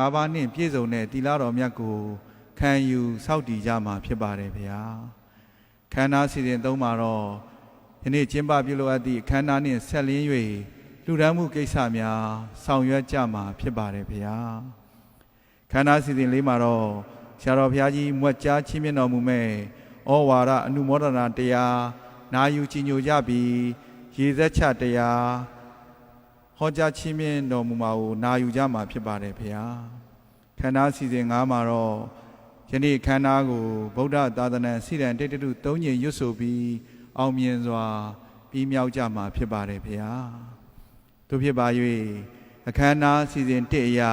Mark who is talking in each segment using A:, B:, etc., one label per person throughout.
A: အာဘာနှင့်ပြည့်စုံတဲ့တီလာတော်မြတ်ကိုခံယူစောင့်တည်ကြမှာဖြစ်ပါတယ်ဗျာခန္ဓာစီစဉ်သုံးမှာတော့ယနေ့ကျင်းပပြုလုပ်အပ်သည့်ခန္ဓာနှင့်ဆက်လင်း၍လူဒန်းမှုကိစ္စများဆောင်ရွက်ကြမှာဖြစ်ပါတယ်ဗျာခန္ဓာစီစဉ်လေးမှာတော့ဆရာတော်ဘုရားကြီးမွတ်ကြားချင်းမြတ်တော်မူမဲ့ဩဝါဒအနုမောဒနာတရားနာယူကြည်ညိုကြပြီးရေသက်ချတရားဟောကြားချင်းမြတ်တော်မူမှာကိုနာယူကြမှာဖြစ်ပါတယ်ဗျာခန္ဓာစီစဉ်9မှာတော့ယနေ့ခန္ဓာကိုဗုဒ္ဓသာသနာစိရန်တိတ္တု3ညရွတ်ဆိုပြီးအောင်မြင်စွာပြီးမြောက်ကြမှာဖြစ်ပါတယ်ဗျာတို့ဖြစ်ပါ၍အခမ်းအနားစီစဉ်1အရာ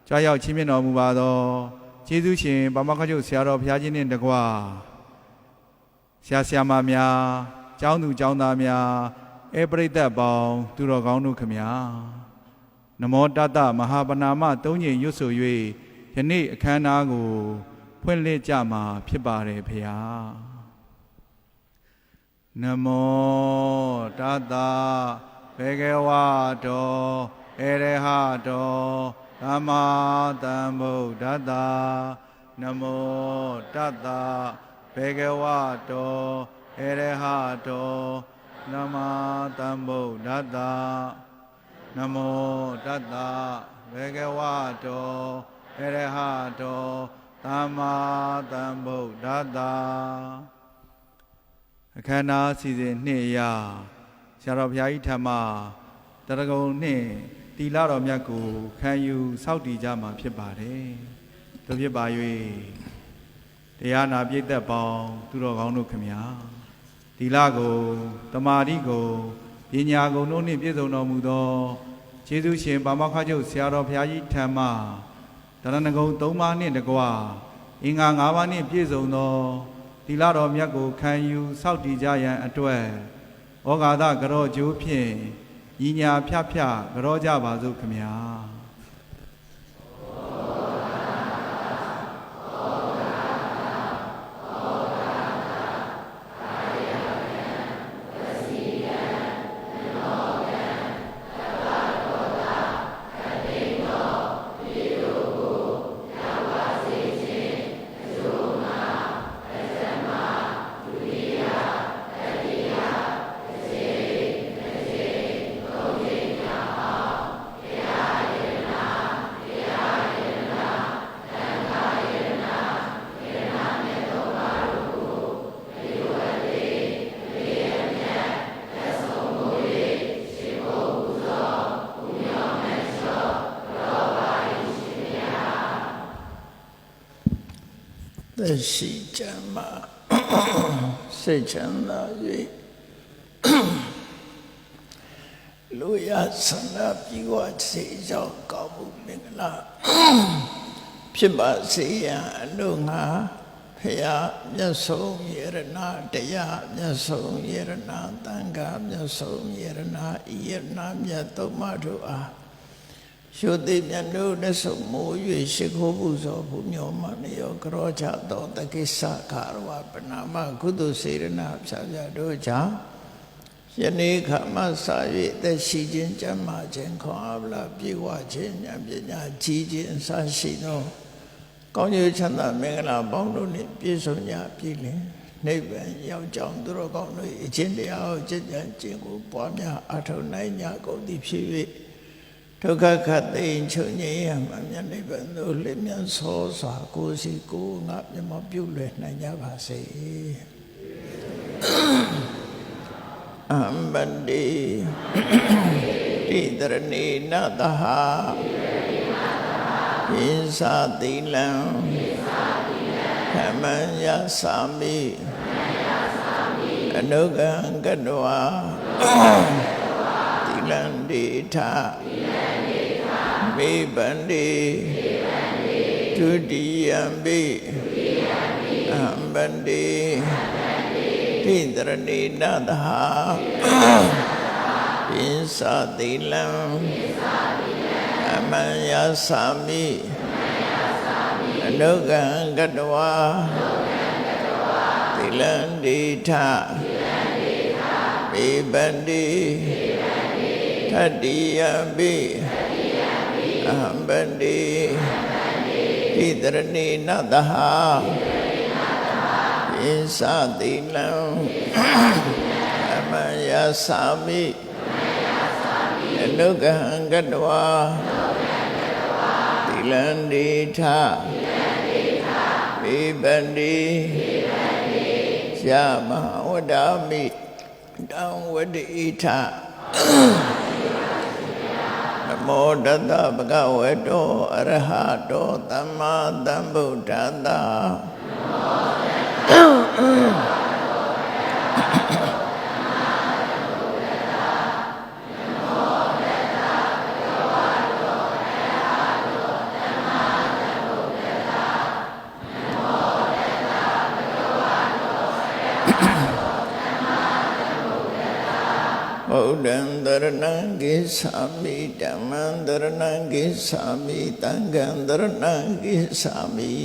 A: ကြားရောက်ချင်းမြတ်တော်မူပါသောကျေးဇူးရှင်ပါမခချုပ်ဆရာတော်ဘုရားကြီးနှင့်တကွဆရာဆရာမများကျောင်းသူကျောင်းသားများဧပရိသတ်ပေါင်းသူတော်ကောင်းတို့ခမညာနမောတတမဟာပနာမ3ညရွတ်ဆို၍ယနေ့အခမ်းအနားကိုဖွင့်လှစ်ကြမှာဖြစ်ပါတယ်ဖေဟာနမောတတဘေကဝတောဧရဟတောသမ္မာသမ္ဗုဒ္ဓတ္တနမောတတဘေကဝတောဧရဟတောသမ္မာသမ္ဗုဒ္ဓတ္တနမောတတဘေကဝတောဧရဟတောသမ္မာသမ္ဗုဒ္ဓတ္တအခမ်းအနားစီစဉ်2အရာဆရာတော်ဘုရားကြီးထံမှတရဂုံနှင့်တီလာတော်မြတ်ကိုခံယူစောင့်တည်ကြမှာဖြစ်ပါတယ်တို့ဖြစ်ပါ၍တရားနာပြည့်သက်ပေါင်းသူတော်ကောင်းတို့ခမညာတီလာကိုတမာတိကိုပညာကုန်တို့နှင့်ပြည့်စုံတော်မူသောကျေးဇူးရှင်ပါမခချုပ်ဆရာတော်ဘုရားကြီးထံမှတရဏဂုံ3ပါးနှင့်တကွအင်္ဂါ5ပါးနှင့်ပြည့်စုံသောတီလာတော်မြတ်ကိုခံယူစောင့်တည်ကြရန်အတွက်ဩဃာသကရောကျိုးဖြင့်ညီညာဖြဖြကြောကြပါစို့ခမညာ
B: သက်ရှိကြမှာစိတ်ချမ်းသာ၍လူရဆန္ဒပြေဝစေကြောင်းကောင်းမှုမင်္ဂလာဖြစ်ပါစေရန်အလို့ငါဖရာမြတ်ဆုံးယရဏတရားမြတ်ဆုံးယရဏသံဃာမြတ်ဆုံးယရဏဤယရဏမြတ်သုံးပါးတို့အားရှုသိမြတ်တို့လက်ဆုံးမိုး၍ရှိခိုးပူဇော်ဖို့မြောမနယောကရောချသောတကိစ္စခါရဝပနာမကုသိုလ်စေရနာဖြာဖြာတို့ကြောင့်ယနေ့ခါမှစ၍သက်ရှိခြင်းကျမ်းမာခြင်းခွန်အားလာပြေဝခြင်းဉာဏ်ပညာကြီးခြင်းအစရှိသောကောင်းကျိုးချမ်းသာမင်္ဂလာပေါင်းတို့နှင့်ပြည့်စုံကြပြီလင်နိဗ္ဗာန်ရောက်ကြောင်းသူတော်ကောင်းတို့အချင်းတရားကိုကျင့်ကြံခြင်းကိုပွားများအထောက်နိုင်ကြကုန်သည်ဖြစ်၍ဒုက္ခခတ်သိမ်းချုပ်ငြိမ်းရမှမြတ်နိဗ္ဗာန်သို့လျင်ဆောစွာကိုယ်စီကိုယ်ငါမျက်မှောက်ပြုလွယ်နိုင်ကြပါစေအမ္ပန္တိတိတရဏိနတဟပိသတိလံခမံယသာမိအနုကံကတဝါတိလံဒေထမေပန္တိဒုတိယံပိအမ္ပန္တိတိတရဏိနတဟပိသတိလံအမံယသာမိအနုကံကတဝါတိလံဒေထမေပန္တိတတိယံပိ ဗန္တိဣတရဏိနတဟပိသတိလံအမယသာမိအနုဂဟံကတဝါသီလံဒေထပိပန္တိယမဝဒာမိတံဝတိထနမောတတဗုဒ္ဓဝေတောအရဟတောသမ္မာသမ္ဗုဒ္ဓတ္တဗုဒ္ဓံတရဏံဂိသာမိဓမ္မံတရဏံဂိသာမိသံဃံတရဏံဂိသာမိ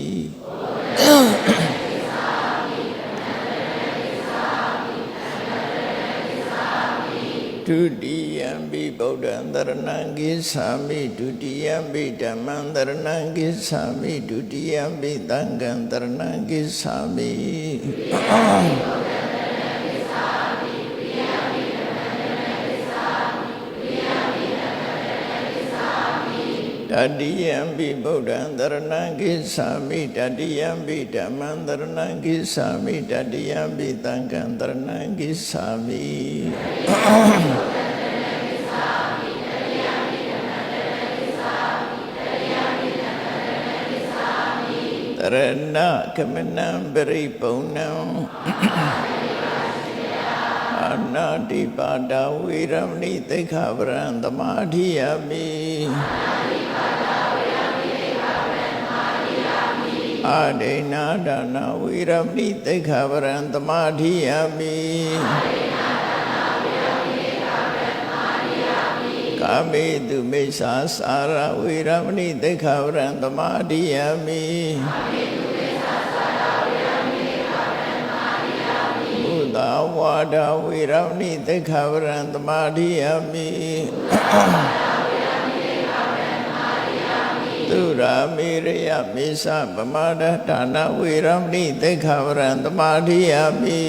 B: ဒုတိယံဘိဗုဒ္ဓံတရဏံဂိသာမိဒုတိယံဘိဓမ္မံတရဏံဂိသာမိဒုတိယံဘိသံဃံတရဏံဂိသာမိတတိယံဘိဗုဒ္ဓံတရဏံဂိသာမိတတိယံဘိဓမ္မံတရဏံဂိသာမိတတိယံဘိသံဃံတရဏံဂိသာမိတရဏကမနံပရိပုံဏံအနာတိပါဒဝေရမဏိသိက္ခာပရံသမာဓိယမိအာဒိနာဒါနဝေရမဏိသိက္ခာပရံသမာဓိယမိကာမေတုမိစ္ဆာစာရဝေရမဏိသိက္ခာပရံသမာဓိယမိဘုဒ္ဓဝါဒဝေရမဏိသိက္ခာပရံသမာဓိယမိသုရာမေရယမေသဗမာဒဒါနဝေရမဏိသိက္ခာပရံသမာဓိယမိ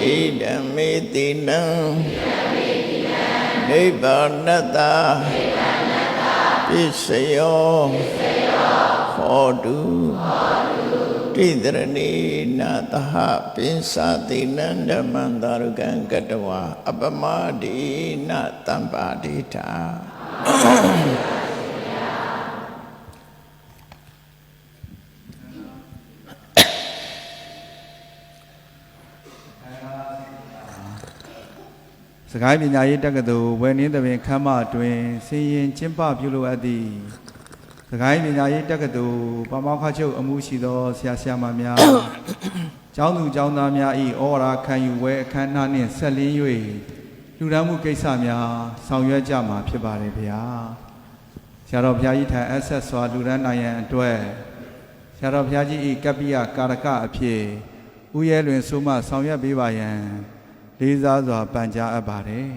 B: ဣဒံမေတိနံနိဗ္ဗာနတပစ္စယောဟောတုတိတရဏိနာတဟပိသတိနံဓမ္မံသာရုကံကတဝါအပမဒိနတံပါဒိတာ
A: စကိုင်းပညာရေးတက္ကသိုလ်ဝယ်နင်းသဘင်ခမ်းမတွင်ဆင်ရင်ကျင်းပပြုလုပ်အပ်သည့်စကိုင်းပညာရေးတက္ကသိုလ်ပါမောက္ခချုပ်အမှုရှိသောဆရာဆရာမများကျောင်းသူကျောင်းသားများ၏ဩဝါဒခံယူပွဲအခမ်းအနားနှင့်ဆက်လင်း၍လူဒန်းမှုကိစ္စများဆောင်ရွက်ကြမှာဖြစ်ပါတယ်ဗျာဆရာတော်ဘုရားကြီးထံအဆက်စွာလူဒန်းနိုင်ရန်အတွက်ဆရာတော်ဘုရားကြီး၏ကပ္ပိယကာရကအဖြစ်ဥရဲလွင်ဆိုမှဆောင်ရွက်ပေးပါရန်လေးစားစွာပန်ကြားအပ်ပါတယ်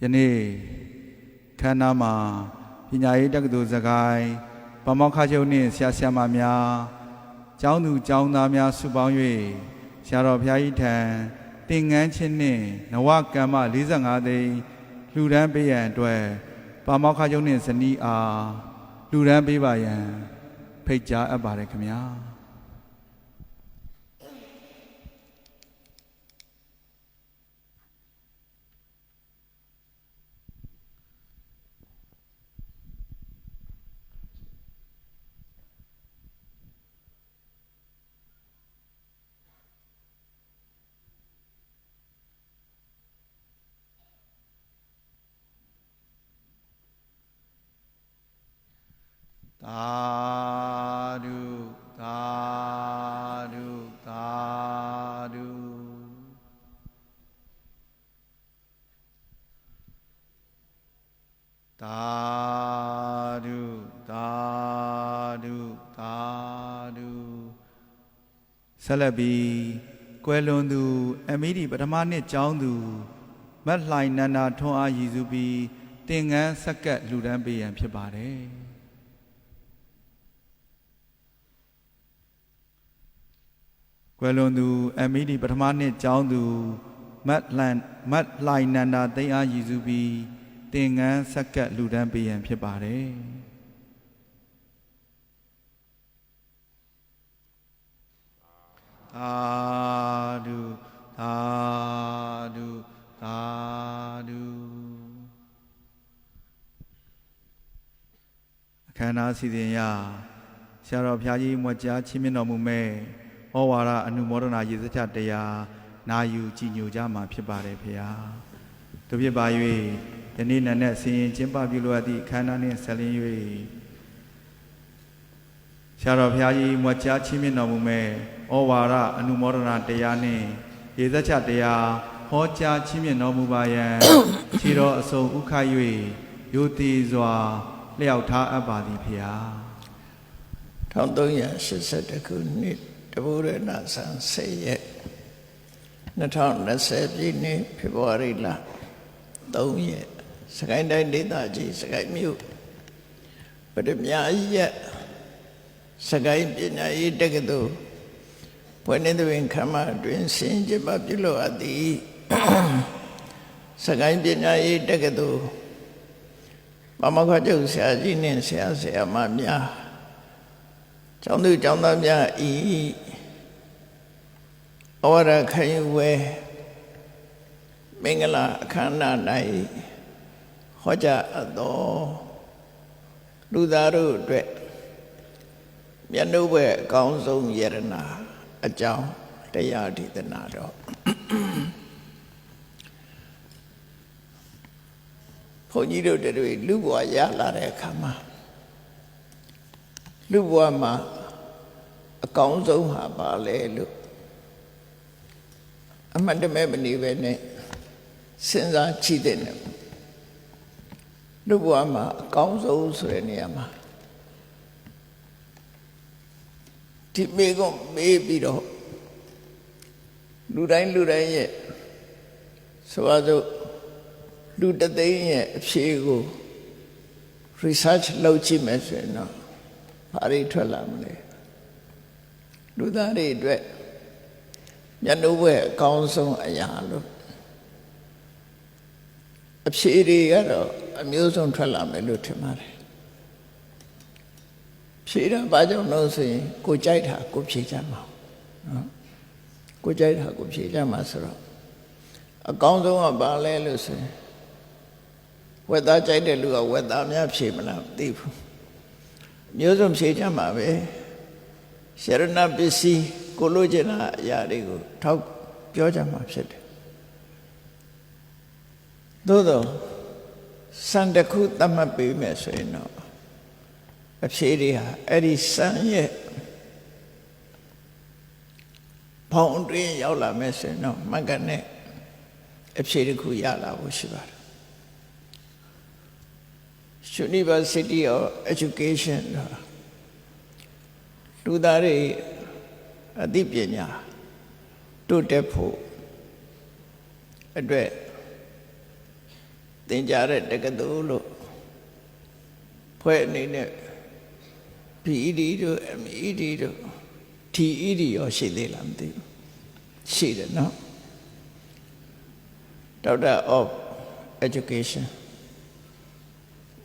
A: ယနေ့ခန္ဓာမှာပညာရေးတက္ကသိုလ်စကိုင်းပါမောက္ခချုပ်နှင့်ဆရာဆရာမများကျောင်းသူကျောင်းသားများစုပေါင်း၍ဆရာတော်ဘုရားကြီးထံသင်္ကန်းချင်းနှင့်နဝကမ္မ45သိန်းလှူဒန်းပေးရန်အတွက်ပါမောက္ခချုပ်နှင့်ဇနီးအားလူရန်ပေးပါရန်ဖိတ်ကြားအပ်ပါတယ်ခင်ဗျာသာဓုသာဓုသာဓုသာဓုသာဓုသာ ဆက်လက်ပြီးကွယ်လွန်သူအမီဒီပထမနှစ်ကျောင်းသူမတ်လှိုင်နန္ဒာထွန်းအားရည်စူးပြီးသင်္ကန်းဆက်ကပ်လှူဒန်းပေးရန်ဖြစ်ပါတယ်ကွယ်လွန်သူအမီဒီပထမနှစ်ကျောင်းသူမတ်လှိုင်နန္ဒာသိန်းအားရည်စူးပြီးသင်္ကန်းဆက်ကပ်လှူဒန်းပေးရန်ဖြစ်ပါတယ်သာဓုသာဓုသာဓုအခမ်းအနားစီစဉ်ရာဆရာတော်ဘုရားကြီးမွတ်ကြားချီးမြှင့်တော်မူမဲ့ဩဝါဒအနုမောဒနာရေစကြတရားနာယူကြည်ညိုကြမှာဖြစ်ပါတယ်ဖေဟာတို့ဖြစ်ပါ၍ယနေ့နံနက်ဆင်ရင်ကျင်းပပြုလိုအပ်သည့်အခမ်းအနားနှင့်ဆက်လင်း၍ဆရာတော်ဘုရားကြီးမွတ်ကြားချီးမြှင့်တော်မူမဲ့ဩဝါဒအနုမောဒနာတရားနှင့်ရေစကြတရားဟောကြားချီးမြှင့်တော်မူပါယံခြေတော်အစုံဥခ၍ယိုတိစွာလျှောက်ထားအပ်ပါသည်ဖေဟာ
B: 1382ခုနှစ်တဘူရဏဆန်း10ရက်2020ပြည့်နှစ်ဖေဖော်ဝါရီလ3ရက်စကိုင်းတိုင်းဒေသကြီးစကိုင်းမြို့ပထမရက်စကိုင်းပညာရေးတက္ကသိုလ်ဘွယ်နေတွင်ခမတွင်ဆင်ကျပပြုလို့အပ်သည်စကိုင်းပညာရေးတက္ကသိုလ်မမခွကျုပ်ဆရာကြီးနှင့်ဆရာမများကျောင်းသူကျောင်းသားများဤဩဝါဒခံယူဝဲမင်္ဂလာအခမ်းအနား၌ဟောကြားအပ်သောလူသားတို့အတွက်မျက်နှုတ်ဘက်အကောင်းဆုံးယရနာအကြောင်းတရားဒေသနာတော်ဘုန်းကြီးတို့တွေလူဘဝရလာတဲ့အခါမှာလူဘဝမှာအကောင်းဆုံးဟာပါလေလို့အမှန်တမဲ့မနေပဲနဲ့စဉ်းစားကြည့်တဲ့နဲ့လူဘဝမှာအကောင်းဆုံးဆိုတဲ့နေရာမှာဒီမေကုန်းမေးပြီးတော့လူတိုင်းရဲ့ဆိုပါစို့လူတသိန်းရဲ့အဖြေကို research လုပ်ကြည့်မယ်ဆိုရင်တော့ဘာတွေထွက်လာမလဲလူသားတွေအတွက်မျက်နှာဘက်အကောင်းဆုံးအရာလို့အဖြေတွေကတော့အမျိုးစုံထွက်လာမယ်လို့ထင်ပါတယ်ဖြေတာဘာကြောင့်လို့ဆိုရင်ကိုကြိုက်တာကိုဖြေကြမှာနော်ကိုကြိုက်တာကိုဖြေကြမှာဆိုတော့အကောင်းဆုံးကဘာလဲလို့ဆိုရင်ဝက်သားကြိုက်တဲ့လူကဝက်သားများဖြေမလားမသိဘူးမျိုးစုံဖြေကြမှာပဲရှရဏပစ္စည်းကိုလိုချင်တဲ့အရာတွေကိုထောက်ပြောကြမှာဖြစ်တယ်သို့တော့စံတစ်ခုသတ်မှတ်ပေးမယ်ဆိုရင်တော့အဖြေတွေဟာအဲ့ဒီစံရဲ့ဘောင်အတွင်းရောက်လာမယ်ဆိုရင်တော့မှန်ကန်တဲ့အဖြေတစ်ခုရလာဖို့ရှိပါတယ်University of Education လူသားတွေအသိပညာတိုးတက်ဖို့အတွက်သင်ကြားတဲ့တက္ကသိုလ်လို့ဖွဲ့အနေနဲ့ PED တို့ MED တို့ TED ရောရှိသေးလားမသိဘူးရှိတယ်နော် Doctor of Education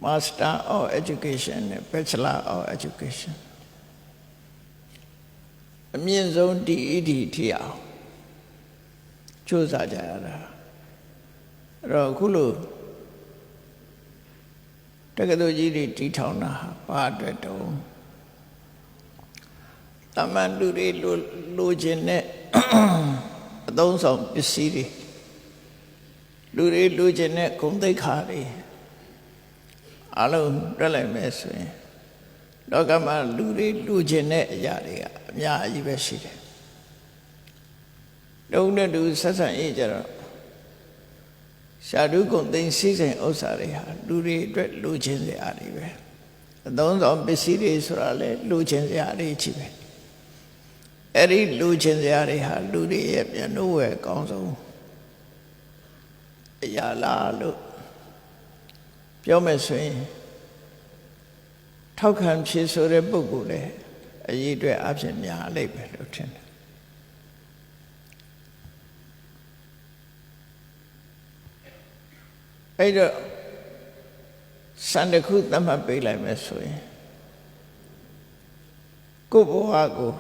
B: Master of Education နဲ့ Bachelor of Education အမြင့်ဆုံး TED ထိအောင်ကြိုးစားကြရတာအဲ့တော့အခုလို့တက္ကသိုလ်ကြီးတွေတည်ထောင်တာဘာအတွက်တုံးတမန်လူတွေလိုချင်တဲ့အသုံးဆောင်ပစ္စည်းတွေလူတွေလိုချင်တဲ့ဂုဏ်သိက္ခာတွေအလုံးတွက်လိုက်မယ်ဆိုရင်လောကမှာလူတွေလူချင်တဲ့အရာတွေကအများကြီးပဲရှိတယ်တုံးနဲ့တူဆက်ဆံရေးကြတော့ရှာဓုဂုဏ်သိမ်းစည်းစိမ်ဥစ္စာတွေဟာလူတွေအတွက်လူချင်စရာတွေပဲအသုံးဆောင်ပစ္စည်းတွေဆိုတာလေလူချင်စရာတွေကြီးပဲ အဲ့ဒီလူချင်းစရာတွေဟာလူတွေရဲ့မျက်နှာဝဲအကောင်းဆုံးအရာလားလို့ပြောမယ်ဆိုရင်ထောက်ခံဖြေဆိုတဲ့ပုဂ္ဂိုလ်လည်းအရေးအတွက်အဖြစ်များလိမ့်မယ်လို့ထင်တယ်အဲ့တော့စံတစ်ခုသတ်မှတ်ပေးလိုက်မယ်ဆိုရင်ကိုယ့်ဘဝကို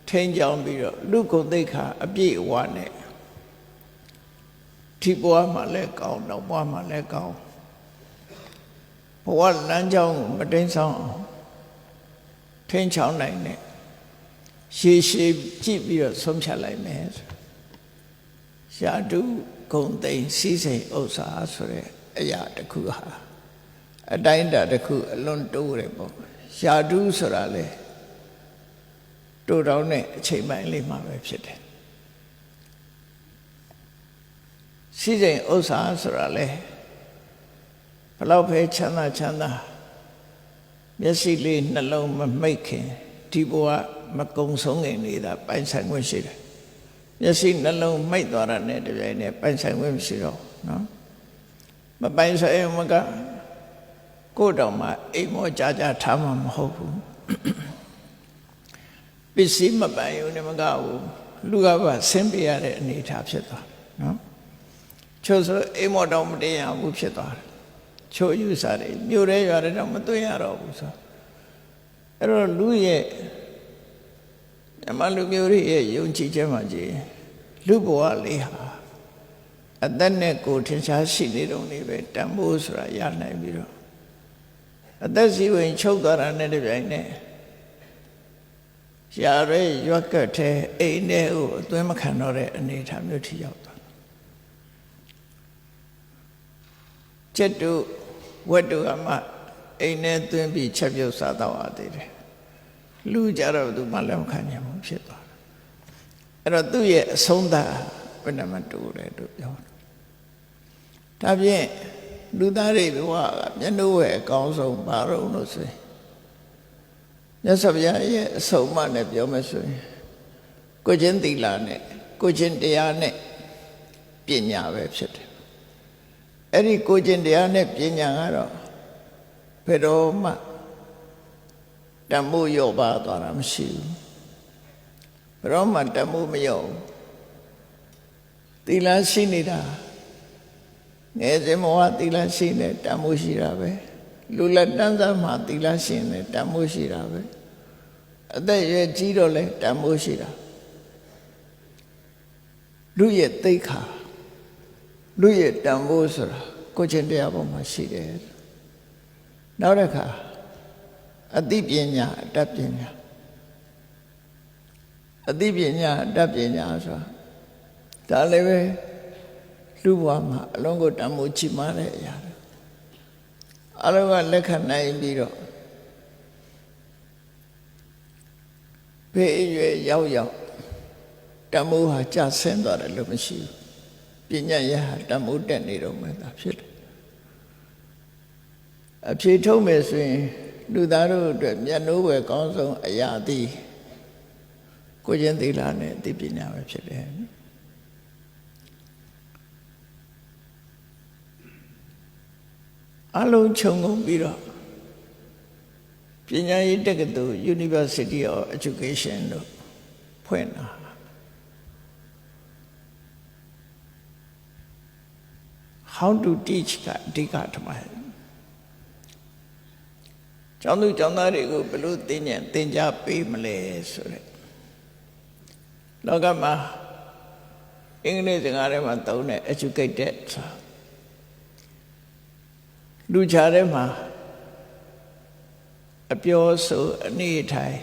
B: ထိန်းကျောင်းပြီးတော့လူကိုယ်သိက္ခာအပြည့်အဝနဲ့ဒီဘဝမှာလည်းကောင်းနောက်ဘဝမှာလည်းကောင်းဘဝလမ်းကြောင်းကိုမတိမ်ဆောင်အောင်ထိန်းချောင်းနိုင်တဲ့ရှည်ရှည်ကြည့်ပြီးတော့ဆုံးဖြတ်လိုက်မယ်ရှားတုဂုံသိမ်းစည်းစိမ်ဥစ္စာဆိုတဲ့အရာတစ်ခုဟာအတိုင်းအတာတစ်ခုအလွန်တိုးတယ်ပေါ့ရှားတုဆိုတာလေတိုးတောင်းတဲ့အချိန်ပိုင်းလေးမှာပဲဖြစ်တယ်စည်းစိမ်ဥစ္စာဆိုတာလေဘလောက်ပဲချမ်းသာမျက်စိလေးနှလုံးမမိတ်ခင်ဒီဘဝမကုံဆုံးခင်နေတာပိုင်ဆိုင်ခွင့်ရှိတယ်မျက်စိနှလုံးမိတ်သွားတာနဲ့တပြိုင်နက်ပိုင်ဆိုင်ခွင့်မရှိတော့နော်မပိုင်ဆိုင်မကကိုယ်တော်မှာအိမ်မောကြာထားမှာမဟုတ်ဘူးပစ္စည်းမပိုင်ရုံနဲ့မကဘူးလူကပါဆင်းပြရတဲ့အနေအထားဖြစ်သွားနော်ချို့ဆိုအိမ်မောတော်မတင်ရဘူးဖြစ်သွားတယ်ချို့ယူစားတယ်မြို့ရဲရွာတော့မသွင်းရတော့ဘူးဆိုအဲ့တော့လူရဲ့ဓမ္မလူမျိုးရဲ့ယုံကြည်ချက်မှကြည်လူဘဝလေးဟာအသက်နဲ့ကိုယ်ထင်ရှားရှိနေတော့နေပဲတန်ဖိုးဆိုတာရနိုင်ပြီးတော့အသက်စီဝင်ချုပ်သွားတာနဲ့တပြိုင်နက်ရှားရဲရွက်ကတ်တဲ့အိမ်ထဲကိုအသွင်းမခံတော့တဲ့အနေအထားမျိုးထိရောက်သွားကျက်တို့ဝတ်တို့ကမှအိမ်ထဲသွင်းပြီးချက်ပြုတ်စားတော့ရသေးတယ်လူကြတော့သူမှလည်းမခံနိုင်ဘူးဖြစ်သွားတယ်အဲ့တော့သူ့ရဲ့အဆုံးသတ်ဘယ်နှမတူတယ်လို့ပြောတယ်ဒါဖြင့်လူသားတွေဘဝကမျက်နှာဝဲအကောင်းဆုံးဘာလို့ဆိုရင်မြတ်စွာဘုရားရဲ့အဆုံးအမနဲ့ပြောမယ်ဆိုရင်ကိုချင်းသီလနဲ့ကိုချင်းတရားနဲ့ပညာပဲဖြစ်တယ်အဲ့ဒီကိုချင်းတရားနဲ့ပညာကတော့ဘယ်တော့မှတန်မိုးရော့ပါသွားတာမရှိဘူးဘယ်တော့မှတန်မိုးမရော့ဘူးသီလရှိနေတာငယ်စဉ်ဘဝသီလရှိနေတန်မိုးရှိတာပဲလူလက်တန်းစားမှသီလရှိနေတန်မိုးရှိတာပဲအသက်ရွယ်ကြီးတော့လဲတန်မိုးရှိတာလူရဲ့သိက္ခာလူရဲ့တန်ဖိုးဆိုတာကိုချင်းတရားပေါ်မှာရှိတယ်နောက်တစ်ခါအသိပညာအတတ်ပညာအသိပညာအတတ်ပညာဆိုတာဒါလည်းပဲလူဘဝမှာအလုံးကိုတန်ဖိုးချီးမားတဲ့အရာတွေအလုံးကလက်ခံနိုင်ပြီးတော့ဘေးအရွယ်ရောက်တန်ဖိုးဟာကျဆင်းသွားတယ်လို့မရှိဘူးပညာရဟာတန်ဖိုးတက်နေတော့မှသာဖြစ်တယ်အဖြေထုတ်မယ်ဆိုရင်လူသားတို့အတွက်မျက်နှိုးဝယ်ကောင်းဆုံးအရာသည်ကိုချင်းသီလနဲ့အသိပညာပဲဖြစ်တယ်အလုံးခြုံငုံပြီးတော့ပညာရေးတက္ကသိုလ် University of Education တို့ဖွင့်တာhow to teach ကအဓိကထမတယ်ကျောင်းသူကျောင်းသားတွေကိုဘယ်လိုသင်ကြားပေးမလဲဆိုတဲ့လောကမှာအင်္ဂလိပ်စကားထဲမှာသုံးတဲ့ educated လူကြားထဲမှာအပြောဆိုအနေထိုင်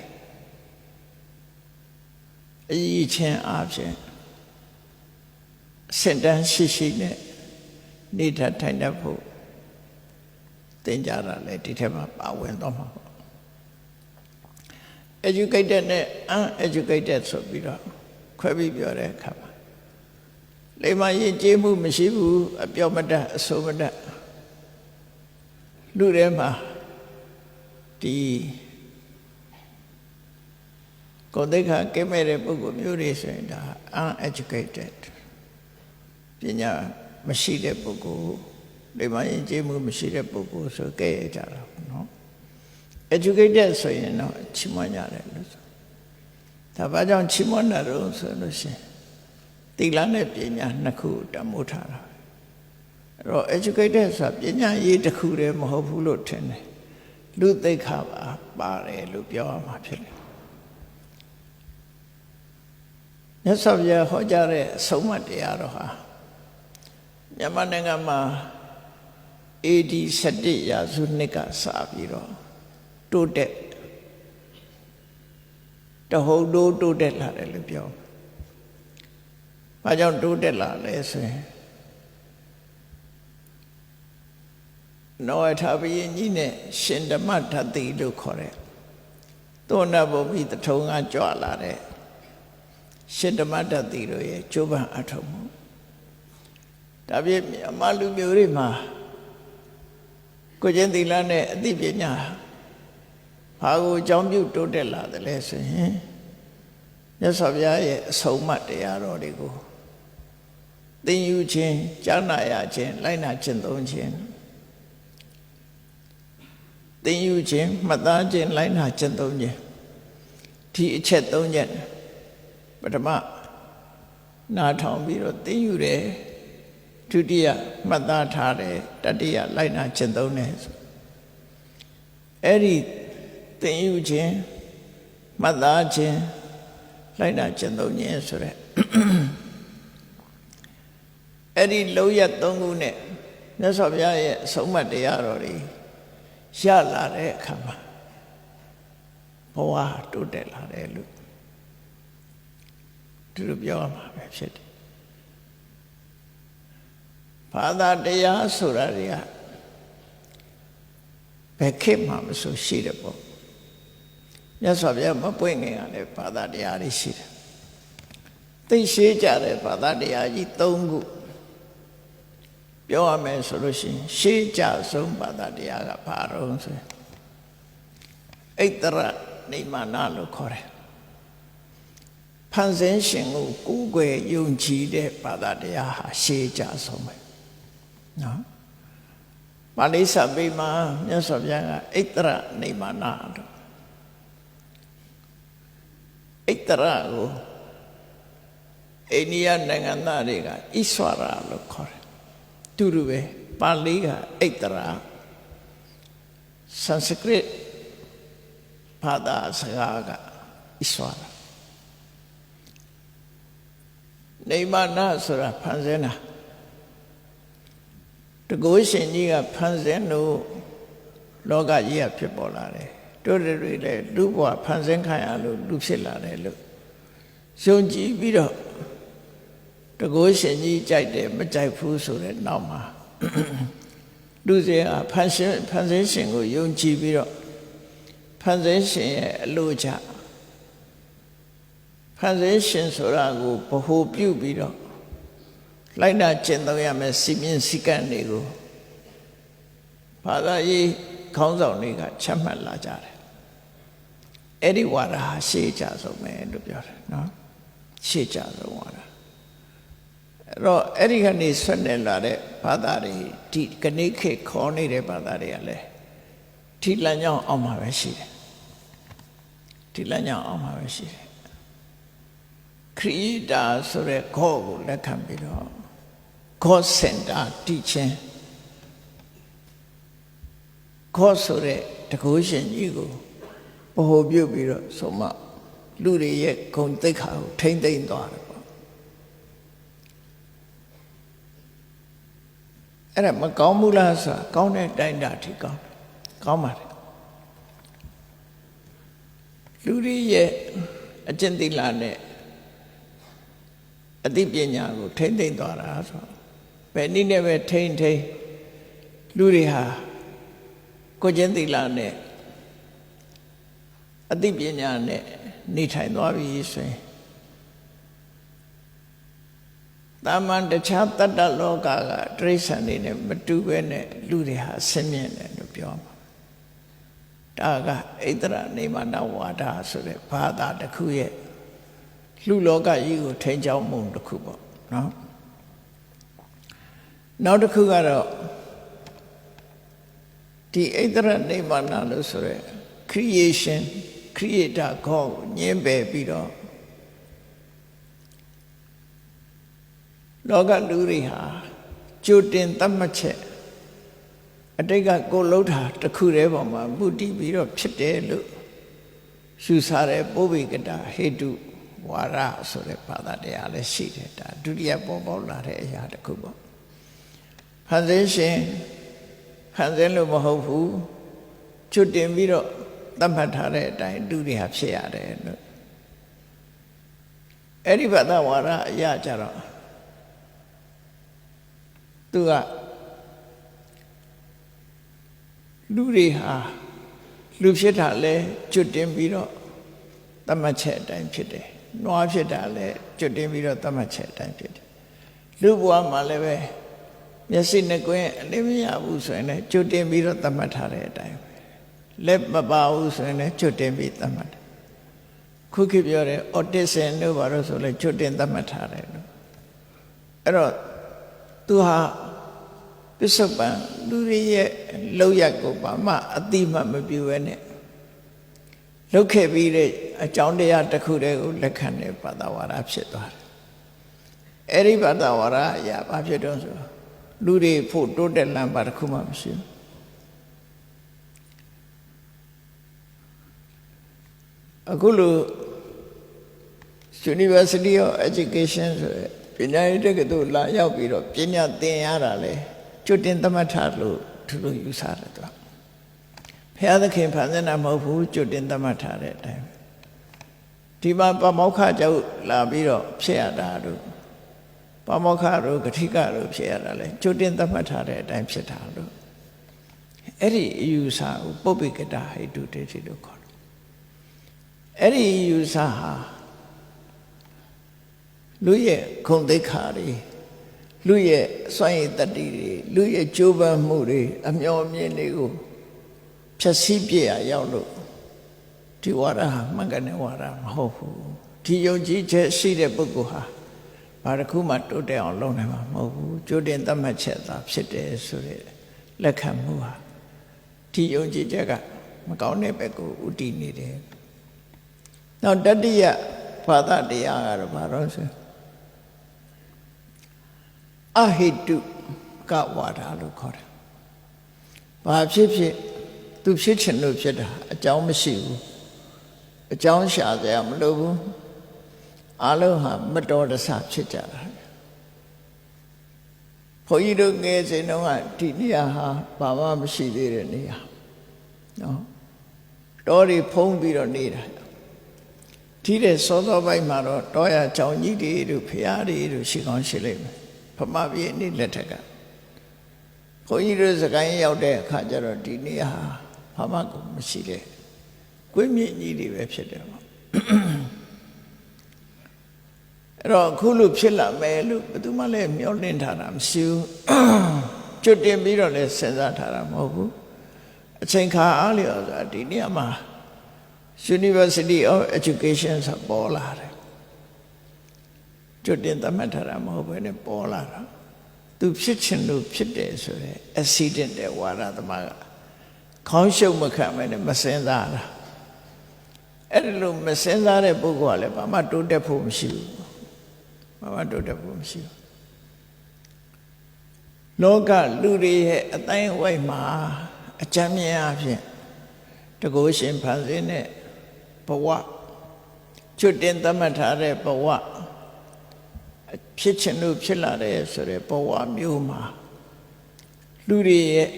B: အရေးချင်းအားဖြင့်စင်တန်းရှိနဲ့နေတာထိုင်တတ်ဖို့သင်ကြားတာလေဒီထက်မှပါဝင်တော့မှာပေါ့ educated နဲ့ uneducated ဆိုပြီးတော့ခွဲပြီးပြောတဲ့အခါမှာလိမ္မာရင်ကျေးမှုမရှိဘူးအပြောမတတ်အဆိုမတတ်လူထဲမှာဒီ ကိုယ်သိက္ခာကဲမဲ့တဲ့ပုဂ္ဂိုလ်မျိုးတွေဆိုရင်ဒါ uneducated ပညာမရှိတဲ့ပုဂ္ဂိုလ်ဒီမှာယဉ်ကျေးမှုမရှိတဲ့ပုဂ္ဂိုလ်ဆိုကဲရကြတာနော် educated ဆိုရင်တော့ချီးမွမ်းရတယ်လို့ဆိုဒါဘာကြောင့်ချီးမွမ်းတာတော့ဆိုလို့ရှိရင်သီလနဲ့ပညာနှစ်ခုတမိုးထားတာအဲ့တော့ educated ဆိုတာပညာရေးတစ်ခုတည်းမဟုတ်ဘူးလို့ထင်တယ်လူသိက္ခာပါပါတယ်လို့ပြောရမှာဖြစ်တယ်မြတ်စွာဘုရားဟောကြားတဲ့အဆုံးအမတရားတော်ဟာမြန်မာနိုင်ငံမှာ AD 17ရာစုနှစ်ကစပြီးတော့တိုးတက်တဟုန်တိုးတက်လာတယ်လို့ပြော။ဘာကြောင့်တိုးတက်လာလဲဆိုရင်နောအထာဘယင်းကြီးနဲ့ရှင်ဓမ္မဓာတိလို့ခေါ်တဲ့သောဏဘုံပြီးတထုံကကြွလာတဲ့ရှင်ဓမ္မဓာတိတို့ရဲ့ကျိုးပန်းအထောက်မှုဒါပြည့်အမလူမျိုးတွေမှာကိုကျင့်သီလနဲ့အသိပညာဘာကိုအကြောင်းပြုတိုးတက်လာတယ်လဲဆိုရင်မြတ်စွာဘုရားရဲ့အဆုံးအမတရားတော်တွေကိုသင်ယူခြင်းကြားနာရခြင်းလိုက်နာကျင့်သုံးခြင်းသင်ယူခြင်းမှတ်သားခြင်းလိုက်နာကျင့်သုံးခြင်းဒီအချက်၃ချက်ပထမနာထောင်ပြီးတော့သင်ယူတယ်ဒုတိယမှတ်သားထားတယ်တတိယလိုက်နာကျင့်သုံးတယ်အဲ့ဒီသင်ယူခြင်းမှတ်သားခြင်းလိုက်နာကျင့်သုံးခြင်းဆိုတဲ့အဲ့ဒီလုံးရ၃ခုနဲ့မြတ်စွာဘုရားရဲ့အဆုံးအမတရားတော်တွေရလာတဲ့အခါမှာဘဝတိုးတက်လာတယ်လို့သူတို့ပြောရမှာပဲဖြစ်တယ်ဘာသာတရားဆိုတာတွေကဘယ်ခေတ်မှမဆိုရှိတယ်ပေါ့မြတ်စွာဘုရားမပွင့်ခင်ကလည်းဘာသာတရားတွေရှိတယ်သိရှိကြတဲ့ဘာသာတရားကြီး၃ခုပြောရမယ်ဆိုလို့ရှိရင်ရှေးကြဆုံးဘာသာတရားကဘာတော့ဆိုရင်ဣတရနိမ္မာနလို့ခေါ်တယ်ဖန်ဆင်းရှင်ကိုကိုးကွယ်ယုံကြည်တဲ့ဘာသာတရားဟာရှေးကြဆုံးပဲနော်ပါဠိစာပေမှာမြတ်စွာဘုရားကဣတရနိမ္မာနလို့ဣတရကိုအိန္ဒိယနိုင်ငံသားတွေကဣဆွာရလို့ခေါ်တယ်တူတူပဲပါဠိကဣတရဆန်စကရစ်ဘာသာစကားကဣဆွာရနိမ္မာနဆိုတာဖန်ဆင်းတာတကုရှင်ကြီးကဖန်ဆင်းလို့လောကကြီးကဖြစ်ပေါ်လာတယ်တို့တွေလည်းလူဘဝဖန်ဆင်းခံရလို့လူဖြစ်လာတယ်လို့ယုံကြည်ပြီးတော့တကုရှင်ကြီးကြိုက်တယ်မကြိုက်ဘူးဆိုတဲ့နောက်မှာလူစင်ကဖန်ဆင်းရှင်ကိုယုံကြည်ပြီးတော့ဖန်ဆင်းရှင်ရဲ့အလိုချဖန်ဆင်းရှင်ဆိုတာကိုဗဟိုပြုပြီးတော့လိုက်နာကျင့်သုံးရမယ်စီမင်းစည်းကမ်းတွေကိုဘာသာရေးခေါင်းဆောင်တွေကချမှတ်လာကြတယ်အဲ့ဒီဝါဒဟာရှေးကြဆုံးပဲလို့ပြောတယ်နော်ရှေးကြဆုံးဝါဒအဲ့တော့အဲ့ဒီကနေဆွနေလာတဲ့ဘာသာတွေဒီကနေ့ခေတ်ခေါ်နေတဲ့ဘာသာတွေကလည်းဒီလမ်းကြောင်းအောင်မှာပဲရှိတယ်ဒီလမ်းကြောင်းအောင်မှာပဲရှိတယ်ခရီးတာဆိုတဲ့ခေါ်ကိုလက်ခံပြီးတော့ God Center teaching ခေါ်ဆိုတဲ့တကုရှင်ကြီးကိုဗဟိုပြုပြီးတော့ဆိုမှလူတွေရဲ့ဂုဏ်သိက္ခာကိုထိမ့်သိမ့်သွားတယ်ပေါ့အဲ့ဒါမကောင်းဘူးလားဆိုတာကောင်းတဲ့တိုင်းတာထိကောင်းပါတယ်လူတွေရဲ့အကျင့်သီလနဲ့အသိပညာကိုထိမ့်သိမ့်သွားတာဆိုဘယ်နည်းနဲ့ပဲထိမ့်လူတွေဟာကိုကျင့်သီလနဲ့အသိပညာနဲ့နေထိုင်သွားပြီဆိုရင်တာမန်တခြားတတ္တလောကကတိရစ္ဆာန်တွေနဲ့မတူဘဲနဲ့လူတွေဟာဆင်းရဲတယ်လို့ပြောမှာ ဒါကဣတရနေမနာဝါဒဆိုတဲ့ဘာသာတစ်ခုရဲ့လူလောကကြီးကိုထိန်းချောင်းမှုတစ်ခုပေါ့နော်နောက်တစ်ခုကတော့ဒီဣတရနေမနာလို့ဆိုတဲ့ creation creator God ကိုညှင်းပယ်ပြီးတော့လောကလူတွေဟာကြိုတင်သတ်မှတ်ချက်အတိတ်ကကိုလှုပ်တာတစ်ခုတည်းပေါ်မှာမူတည်ပြီးတော့ဖြစ်တယ်လို့ယူဆတဲ့ပုဗ္ဗေကတာဟေတုဝါဒဆိုတဲ့ဘာသာတရားလည်းရှိတယ်ဒါဒုတိယပေါ်ပေါက်လာတဲ့အရာတစ်ခုပေါ့ဖန်ဆင်းရှင်ဖန်ဆင်းလို့မဟုတ်ဘူးကြိုတင်ပြီးတော့သတ်မှတ်ထားတဲ့အတိုင်းလူတွေဟာဖြစ်ရတယ်လို့အဲ့ဒီဘာသာဝါဒအရာကြတော့သူကလူတွေဟာလူဖြစ်တာလဲကျွတ်တင်ပြီးတော့သတ်မှတ်ချက်အတိုင်းဖြစ်တယ်။နွားဖြစ်တာလဲကျွတ်တင်ပြီးတော့သတ်မှတ်ချက်အတိုင်းဖြစ်တယ်။လူဘဝမှာလည်းပဲမျက်စိနှကွင်းအလေးမရဘူးဆိုရင်လည်းကျွတ်တင်ပြီးတော့သတ်မှတ်ထားတဲ့အတိုင်းပဲ။လက်မပါဘူးဆိုရင်လည်းကျွတ်တင်ပြီးသတ်မှတ်တယ်။ခုခေတ်ပြောတဲ့ autism တို့ဘာလို့ဆိုလဲကျွတ်တင်သတ်မှတ်ထားတယ်လို့။အဲ့တော့သူဟာပစ္စုပန်လူတွေရဲ့လောက်ရကိုဘာမှအတိမမပြုဘဲနဲ့လောက်ခဲ့ပြီးတဲ့အကြောင်းတရားတစ်ခုတည်းကိုလက်ခံတဲ့ဘာသာဝါဒဖြစ်သွားတယ်။အဲ့ဒီဘာသာဝါဒအရာဘာဖြစ်တော့ဆိုလူတွေဖို့တိုးတက်လမ်းပါတစ်ခုမှမရှိဘူး။အခုလို University of Education ဆိုတဲ့ပညာရေးတက္ကသိုလ်လာရောက်ပြီးတော့ပညာသင်ရတာလေကျွတ်တင်သမထလို့သူတို့ယူဆတယ်သူကဘုရားသခင်ဖန်ဆင်းတာမဟုတ်ဘူးကျွတ်တင်သမထတဲ့အတိုင်းဒီမှာပမောက္ခကျောက်လာပြီးတော့ဖြစ်ရတာတို့ပမောက္ခတို့ဂတိကတို့ဖြစ်ရတာလေကျွတ်တင်သမထတဲ့အတိုင်းဖြစ်တာလို့အဲ့ဒီအယူဆကိုပုပ္ပိကတဟိတုတေတိလို့ခေါ်တယ်အဲ့ဒီအယူဆဟာလူရဲ့ခုံသိက္ခာတွေလူရဲ့စွန့်ရည်တတ္တိတွေလူရဲ့ကြိုးပမ်းမှုတွေအမျှော်မြင်တွေကိုဖြည့်ဆည်းပြရရောက်လို့ဒီဝါဒဟာမှန်ကန်တဲ့ဝါဒမဟုတ်ဘူးဒီယုံကြည်ချက်ရှိတဲ့ပုဂ္ဂိုလ်ဟာဘာတစ်ခုမှတိုးတက်အောင်လုပ်နိုင်မှာမဟုတ်ဘူးကြိုးတင်သတ်မှတ်ချက်သာဖြစ်တယ်ဆိုတဲ့လက်ခံမှုဟာဒီယုံကြည်ချက်ကမကောင်းတဲ့ဘက်ကိုဥတည်နေတယ်နောက်တတိယဘာသာတရားကတော့ဘာလို့ဆိုအဟိတုကဝါဒလို့ခေါ်တယ်။ဘာဖြစ်ဖြစ်သူဖြစ်ချင်လို့ဖြစ်တာအကြောင်းမရှိဘူး။အကြောင်းရှာစရာမလိုဘူး။အလုံးဟာမတော်တဆဖြစ်ကြတာ။ဘုန်းကြီးတို့ငယ်စဉ်တုန်းကဒီနေရာဟာဘာမှမရှိသေးတဲ့နေရာ။နော်။တောတွေဖုံးပြီးတော့နေတာ။ဒီတဲ့စောစောပိုင်းမှာတော့တောရချောင်းကြီးတွေတို့ဖျားတွေတို့ရှိကောင်းရှိလိမ့်မယ်။ဖမပြေနေလက်ထက်ကဘုန်းကြီးတို့စကိုင်းရောက်တဲ့အခါကျတော့ဒီနေ့ဟာဘာမှမရှိတဲ့ကွင်းမြင့်ကြီးတွေပဲဖြစ်တယ်ပေါ့အဲ့တော့အခုလို့ဖြစ်လာမယ်လို့ဘယ်သူမှလည်းမျှော်လင့်ထားတာမရှိဘူးကျွတ်တင်ပြီးတော့လည်းစဉ်းစားထားတာမဟုတ်ဘူးအချိန်ခါအားလျော်ဆိုတာဒီနေ့မှာ University of Education ဆိုပေါ်လာတယ်ကျွတ်တင်သတ်မှတ်ထားတာမဟုတ်ဘဲနဲ့ပေါ်လာတာသူဖြစ်ချင်လို့ဖြစ်တယ်ဆိုတဲ့ accident တဲ့ဝါဒသမားကခေါင်းရှုပ်မခံမဲနဲ့မစင်စားတာအဲ့ဒါလို့မစင်စားတဲ့ပုဂ္ဂိုလ်ကလည်းဘာမှတိုးတက်ဖို့မရှိဘူးဘာမှတိုးတက်ဖို့မရှိဘူးလောကလူတွေရဲ့အတိုင်းအဝိုက်မှာအကြမ်းမြင်အဖြစ်တကုရှင်ဖန်ဆင်းတဲ့ဘဝကျွတ်တင်သတ်မှတ်ထားတဲ့ဘဝဖြစ်ချင်လို့ဖြစ်လာတယ်ဆိုတဲ့ဘဝမျိုးမှာလူတွေရဲ့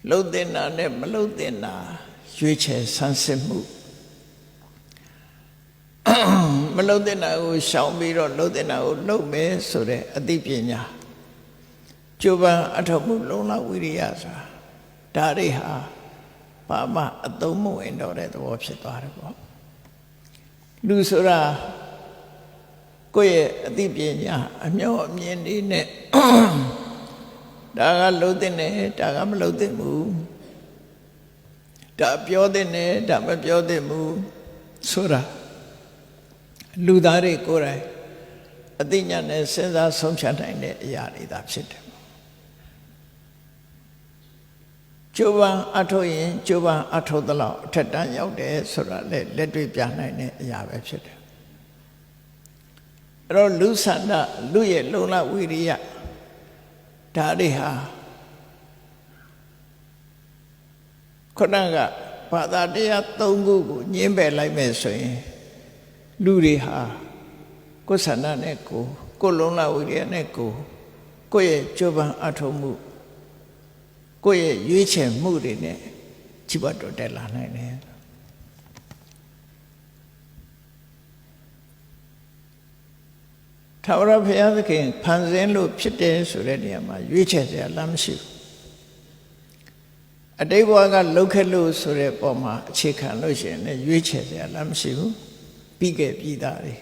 B: လှုပ်တင်တာနဲ့မလှုပ်တင်တာရွေးချယ်ဆန်းစစ်မှုမလှုပ်တင်တာကိုရှောင်ပြီးတော့လှုပ်တင်တာကိုလှုပ်မယ်ဆိုတဲ့အသိပညာကျိုးပန်းအထောက်မှုလုံလဝိရိယဆိုတာဒါတွေဟာဘာမှအသုံးမဝင်တော့တဲ့သဘောဖြစ်သွားတယ်ပေါ့လူဆိုတာကိုယ့်ရဲ့အသိပညာအမျှော်အမြင်တွေနဲ့ဒါကလှုပ်တင်တယ်ဒါကမလှုပ်တင်ဘူး ဒါပြောတဲ့နဲ့ဒါမပြောတဲ့မူဆိုတာလူသားတွေကိုယ်တိုင်အသိဉာဏ်နဲ့စဉ်းစားဆုံးဖြတ်နိုင်တဲ့အရာတွေသာဖြစ်တယ်ကျိုးပန်းအထုတ်ရင်ကျိုးပန်းအထုတ်သလောက်အထက်တန်းရောက်တယ်ဆိုတာလည်းလက်တွေ့ပြနိုင်တဲ့အရာပဲဖြစ်တယ်အဲ့တော့လူဆန္ဒလူရဲ့လုံလဝိရိယဒါတွေဟာခုနကဘာသာတရား၃ခုကိုညှင်းပယ်လိုက်မယ်ဆိုရင်လူတွေဟာကိုယ်ဆန္ဒနဲ့ကိုယ်လုံလဝိရိယနဲ့ကိုယ့်ရဲ့ကြိုးပမ်းအထောက်မှုကိုယ့်ရဲ့ရွေးချယ်မှုတွေနဲ့ជីវတော်တက်လာနိုင်တယ်ထာဝရဘုရားသခင်ဖန်ဆင်းလို့ဖြစ်တယ်ဆိုတဲ့နေရာမှာရွေးချယ်စရာလမ်းမရှိဘူးအတိတ်ဘဝကလှုပ်ခက်လို့ဆိုတဲ့ပုံမှာအခြေခံလို့ရှိရင်လည်းရွေးချယ်စရာလမ်းမရှိဘူးပြီးခဲ့ပြီးသားတွေ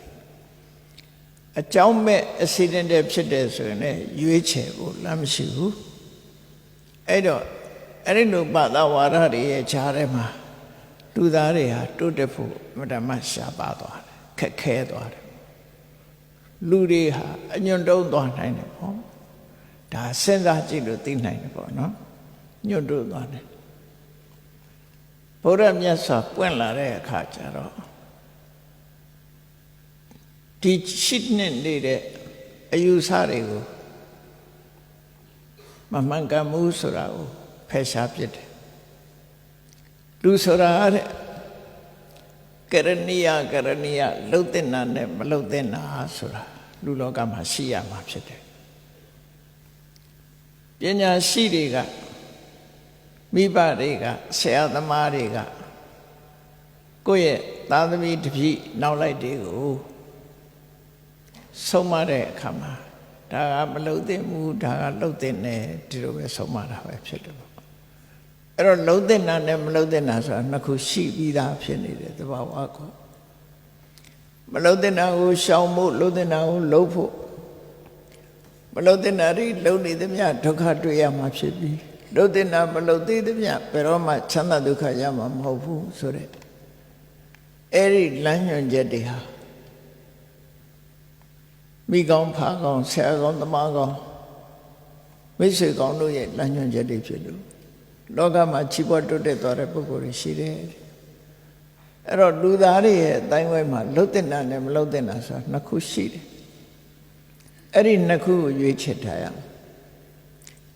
B: အကြောင်းမဲ့ accident ဖြစ်တယ်ဆိုရင်လည်းရွေးချယ်ဖို့လမ်းမရှိဘူးအဲ့တော့အဲ့ဒီလိုဘာသာဝါဒတွေရဲ့ခြားထဲမှာလူသားတွေဟာတိုးတက်ဖို့မတမရှားပါသွားတယ်ခက်ခဲသွားတယ်လူတွေဟာအညွန့်တုံးသွားနိုင်တယ်ပေါ့ဒါစဉ်းစားကြည့်လို့သိနိုင်တယ်ပေါ့နော်ညွန့်တုံးသွားတယ်ဘုရားမြတ်စွာပွင့်လာတဲ့အခါကျတော့ဒီရှိနေတဲ့အယူဆတွေကိုမမှန်ကန်မှုဆိုတာကိုဖယ်ရှားပစ်တယ်လူဆိုတာတဲ့ကရဏီယလှုပ်တဲ့နာနဲ့မလှုပ်တဲ့နာဆိုတာလူလောကမှာရှိရမှာဖြစ်တယ်ပညာရှိတွေကမိဘတွေကဆရာသမားတွေကကိုယ့်ရဲ့သားသမီးတစ်ပြည့်နောက်လိုက်တွေကိုဆုံးမတဲ့အခါမှာဒါကမလှုပ်သင့်ဘူးဒါကလှုပ်သင့်တယ်ဒီလိုပဲဆုံးမတာပဲဖြစ်တယ်ပေါ့အဲ့တော့လှုပ်သင့်တာနဲ့မလှုပ်သင့်တာဆိုတာနှစ်ခုရှိပြီးသားဖြစ်နေတယ်သဘာဝကောမလှုပ်သင့်တာကိုရှောင်ဖို့လှုပ်သင့်တာကိုလှုပ်ဖို့မလှုပ်သင့်တာတွေလှုပ်နေသမျှဒုက္ခတွေ့ရမှာဖြစ်ပြီးလှုပ်သင့်တာမလှုပ်သေးသမျှဘယ်တော့မှချမ်းသာဒုက္ခရမှာမဟုတ်ဘူးဆိုတဲ့အဲ့ဒီလမ်းညွှန်ချက်တွေဟာမိကောင်းဖာကောင်းဆရာကောင်းသမားကောင်းမိတ်ဆွေကောင်းတို့ရဲ့လမ်းညွှန်ချက်တွေဖြစ်လို့လောကမှာကြီးပွားတိုးတက်သွားတဲ့ပုဂ္ဂိုလ်တွေရှိတယ်အဲ့တော့လူသားတွေရဲ့အတိုင်းဝိုင်းမှာလှုပ်တဲ့နာနဲ့မလှုပ်တဲ့နာဆိုတာနှစ်ခုရှိတယ်အဲ့ဒီနှစ်ခုကိုရွေးချယ်ထားရမယ်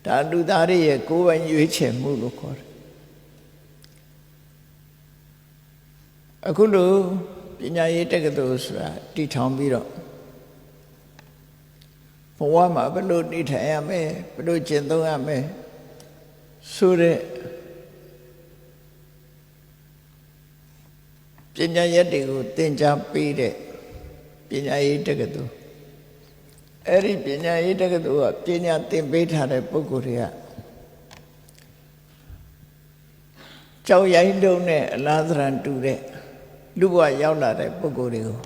B: ဒါလူသားတွေရဲ့ကိုယ်ပိုင်ရွေးချယ်မှုလို့ခေါ်တယ်အခုလိုပညာရေးတက္ကသိုလ်ဆိုတာတည်ထောင်ပြီးတော့ဘဝမှာဘယ်လိုနေထိုင်ရမလဲဘယ်လိုကျင့်သုံးရမလဲဆိုတဲ့ပညာရပ်တွေကိုသင်ကြားပေးတဲ့ပညာရေးတက္ကသိုလ်အဲ့ဒီပညာရေးတက္ကသိုလ်ကပညာသင်ပေးထားတဲ့ပုဂ္ဂိုလ်တွေကကြောက်ရိုင်းတုံးနဲ့အလားသဏ္ဍာန်တူတဲ့လူဘဝရောက်လာတဲ့ပုဂ္ဂိုလ်တွေကို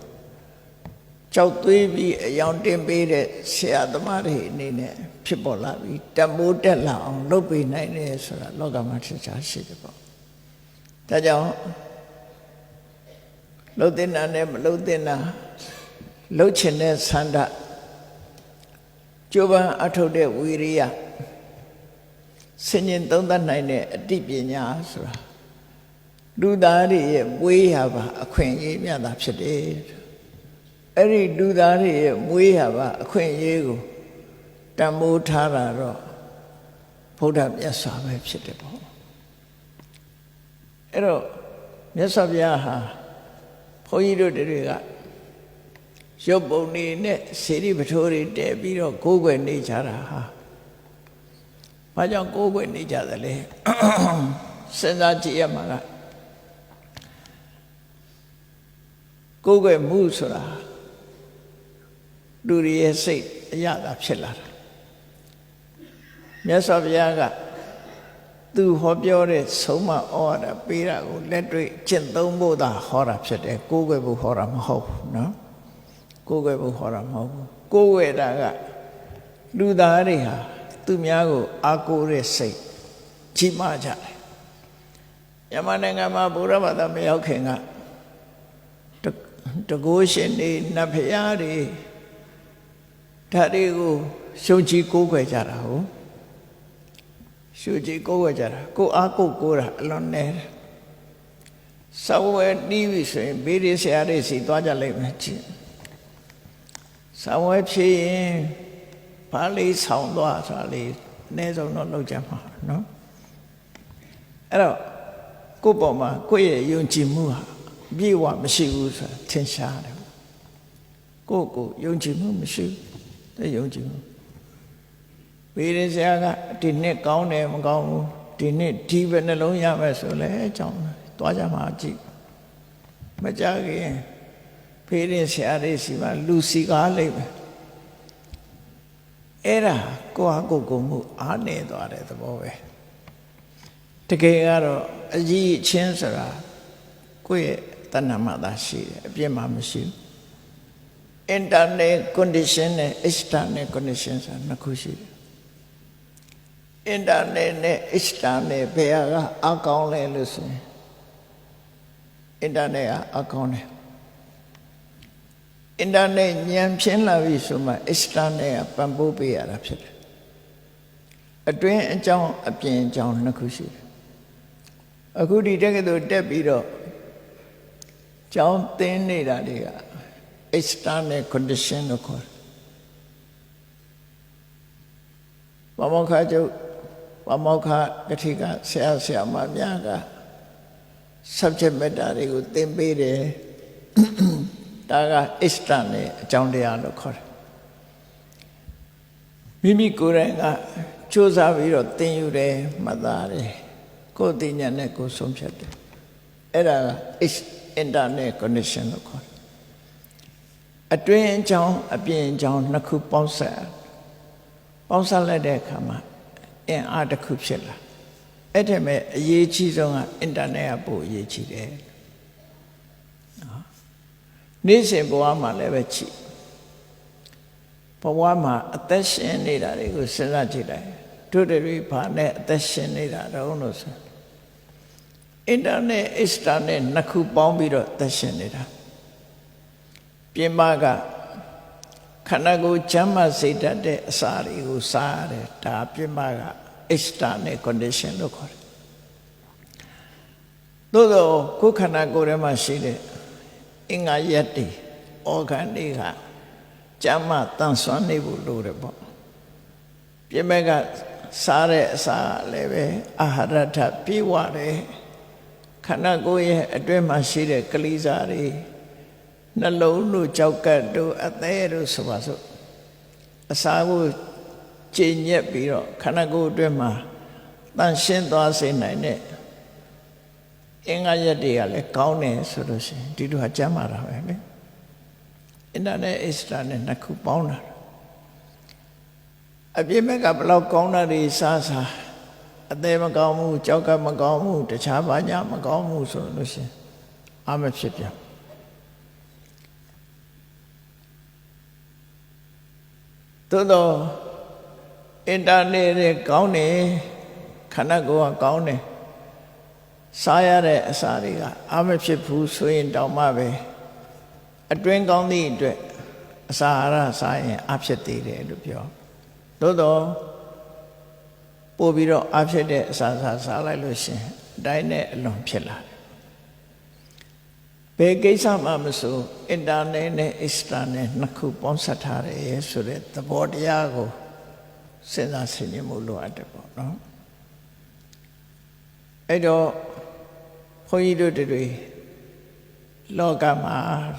B: ကြောက်သွေးပြီးအယောင်တင်ပေးတဲ့ဆရာသမားတွေအနေနဲ့ဖြစ်ပေါ်လာပြီးတမိုးတက်လာအောင်လုပ်ပေးနိုင်တယ်ဆိုတာလောကမှာထင်ရှားရှိတယ်ပေါ့ဒါကြောင့်လှုပ်တဲ့နာနဲ့မလှုပ်တဲ့နာလှုပ်ချင်တဲ့ဆန္ဒကြိုးပမ်းအထုတ်တဲ့ဝီရိယဆင်ញင်သုံးသပ်နိုင်တဲ့အတိပညာဆိုတာလူသားတွေရဲ့မွေးရပါအခွင့်အရေးများတာဖြစ်တယ်အဲ့ဒီလူသားတွေရဲ့မွေးရပါအခွင့်အရေးကိုတန်ဖိုးထားတာတော့ဘုရားမြတ်စွာပဲဖြစ်တယ်ပေါ့အဲ့တော့မြတ်စွာဘုရားဟာဘုန်းကြီးတို့တွေကရုပ်ပုံနေနဲ့စေတီပထိုးတွေတည်ပြီးတော့ကိုးကွယ်နေကြတာဟာဘာကြောင့်ကိုးကွယ်နေကြသလဲစဉ်းစားကြည့်ရမှာကကိုးကွယ်မှုဆိုတာလူတွေရဲ့စိတ်အရသာဖြစ်လာတာမြတ်စွာဘုရားကသူဟောပြောတဲ့ဆုံးမဩဝါဒပေးတာကိုလက်တွေ့ကျင့်သုံးဖို့သာဟောတာဖြစ်တယ်ကိုးကွယ်ဖို့ဟောတာမဟုတ်ဘူးနော်ကိုးကွယ်ဖို့ဟောတာမဟုတ်ဘူးကိုးကွယ်တာကလူသားတွေဟာသူများကိုအားကိုးတဲ့စိတ်ကြီးမားကြတယ် မြန်မာနိုင်ငံမှာဗုဒ္ဓဘာသာမရောက်ခင်ကတကိုးရှင်တွေနတ်ဖျားတွေဒါတွေကိုရှုံချီကိုးကွယ်ကြတာဟုတ်ရှုံချီကိုးကွယ်ကြတာကိုအားကိုးတာအလွန်နဲ့စာဝဲတီးပြီဆိုရင်ဘေးရဆရာတွေစီသွားကြလိမ့်မယ်ကြည့်စာဝဲဖြစ်ရင်ဘာလေးဆောင်သွားဆိုတာလေးအနည်းဆုံးတော့လောက်ကြမှာနော်အဲ့တော့ကိုယ့်ပေါ်မှာကိုယ့်ရဲ့ယုံကြည်မှုဟာပြေဝမရှိဘူးဆိုတာထင်ရှားတယ်ကိုယုံကြည်မှုမရှိဘူးတဲ့ယုံကြည်မှုဘေးရင်ဆရာကဒီနှစ်ကောင်းတယ်မကောင်းဘူးဒီနှစ်ဒီပဲနှလုံးရမယ်ဆိုလဲအကြောင်းသွားကြမှာကြည့်မကြခင်ဘေးရင်ဆရာတွေစီမှာလူစီကားလိမ့်မယ်အဲ့ဒါကိုယ့်ဟာကိုယ်မှုအားနေသွားတဲ့သဘောပဲတကယ်ကတော့အကြီးအချင်းဆိုတာကိုယ့်ရဲ့တဏ္ဍာမှာသာရှိတယ်အပြစ်မှမရှိဘူး internal condition နဲ့ external condition ဆိုတာနှစ်ခုရှိတယ် internal နဲ့ external ဘယ်ဟာကအကောင်းလဲလို့ဆိုရင် internal ကအကောင်းတယ် internal ဉာဏ်ဖြင်းလာပြီဆိုမှ external ကပံ့ပိုးပေးရတာဖြစ်တယ်အတွင်းအကြောင်းအပြင်အကြောင်းနှစ်ခုရှိတယ်အခုဒီတက္ကသိုလ်တက်ပြီးတော့ကျောင်းသင်နေတာတွေက external condition လို့ခေါ်တယ်။ဘာမောခကျုပ်ဘာမောခကတိကဆရာမများက subject matter တွေကိုသင်ပေးတယ်။ဒါက external အကြောင်းတရားလို့ခေါ်တယ်။မိမိကိုယ်တိုင်ကစူးစမ်းပြီးတော့သင်ယူတယ်မှတ်သားတယ်။ကိုယ်သိဉာဏ်နဲ့ကိုယ်ဆုံးဖြတ်တယ်။အဲ့ဒါက internal condition လို့ခေါ်တယ်အတွင်းအကြောင်းအပြင်အကြောင်းနှစ်ခုပေါင်းစပ်လိုက်တဲ့အခါမှာအင်အားတစ်ခုဖြစ်လာအဲ့ဒါမဲ့အရေးကြီးဆုံးက internet ကပို့အရေးကြီးတယ်နေ့စဉ်ဘဝမှာလည်းပဲကြည့်ဘဝမှာအသက်ရှင်နေတာတွေကိုစဉ်းစားကြည့်လိုက်တို့တွေဘာနဲ့အသက်ရှင်နေတာတော့လို့ဆိုinternet external နှစ်ခုပေါင်းပြီးတော့သက်ရှင်နေတာပြင်ပကခန္ဓာကိုယ်ချမ်းသာစေတတ်တဲ့အစာတွေကိုစားရတယ်ဒါပြင်ပက external condition လို့ခေါ်တယ်သို့တော့ကိုယ်ခန္ဓာကိုယ်ထဲမှာရှိတဲ့အင်္ဂါရက်တွေ organ တွေကချမ်းသာတန်ဆွမ်းနေဖို့လိုတယ်ပေါ့ပြင်ပကစားတဲ့အစာလည်းပဲအာဟာရထပြေဝတယ်ခန္ဓာကိုယ်ရဲ့အတွင်းမှာရှိတဲ့ကလေးစားတွေနှလုံးတို့ကြောက်ကတ်တို့အသေးတို့ဆိုပါစို့အစာကိုကျင့်ညက်ပြီးတော့ခန္ဓာကိုယ်အတွင်းမှာတန်ရှင်းသွားစေနိုင်တဲ့အင်္ဂါရက်တွေကလည်းကောင်းတယ်ဆိုလို့ရှိရင်ဒီလိုဟာကျမ်းမာတာပဲလေ internet external နှစ်ခုပေါင်းတာအပြည့်မဲ့ကဘလောက်ကောင်းတာတွေစားအသေးမကောင်းဘူးကြောက်ကမကောင်းဘူးတခြားဘာညာမကောင်းဘူးဆိုလို့ရှိရင်အမဖြစ်ပြန်သို့တော့အင်တာနက်နဲ့ကောင်းတယ်ခန္ဓာကိုယ်ကကောင်းတယ်စားရတဲ့အစာတွေကအမဖြစ်ဘူးဆိုရင်တောင်မှပဲအတွင်းကောင်းသည့်အတွက်အစာအာဟာရစားရင်အဖြစ်သေးတယ်လို့ပြောသို့တော့ပို့ပြီးတော့အဖြစ်တဲ့အစာစားလိုက်လို့ရှင်အတိုင်းနဲ့အလွန်ဖြစ်လာတယ်ဘယ်ကိစ္စမှမဆို internet နဲ့ external နှစ်ခုပေါင်းစပ်ထားတယ်ဆိုတဲ့သဘောတရားကိုစဉ်းစားဆင်ခြင်မှုလိုအပ်တယ်ပေါ့နော်အဲ့တော့ခွန်ကြီးတို့တွေလောကမှာ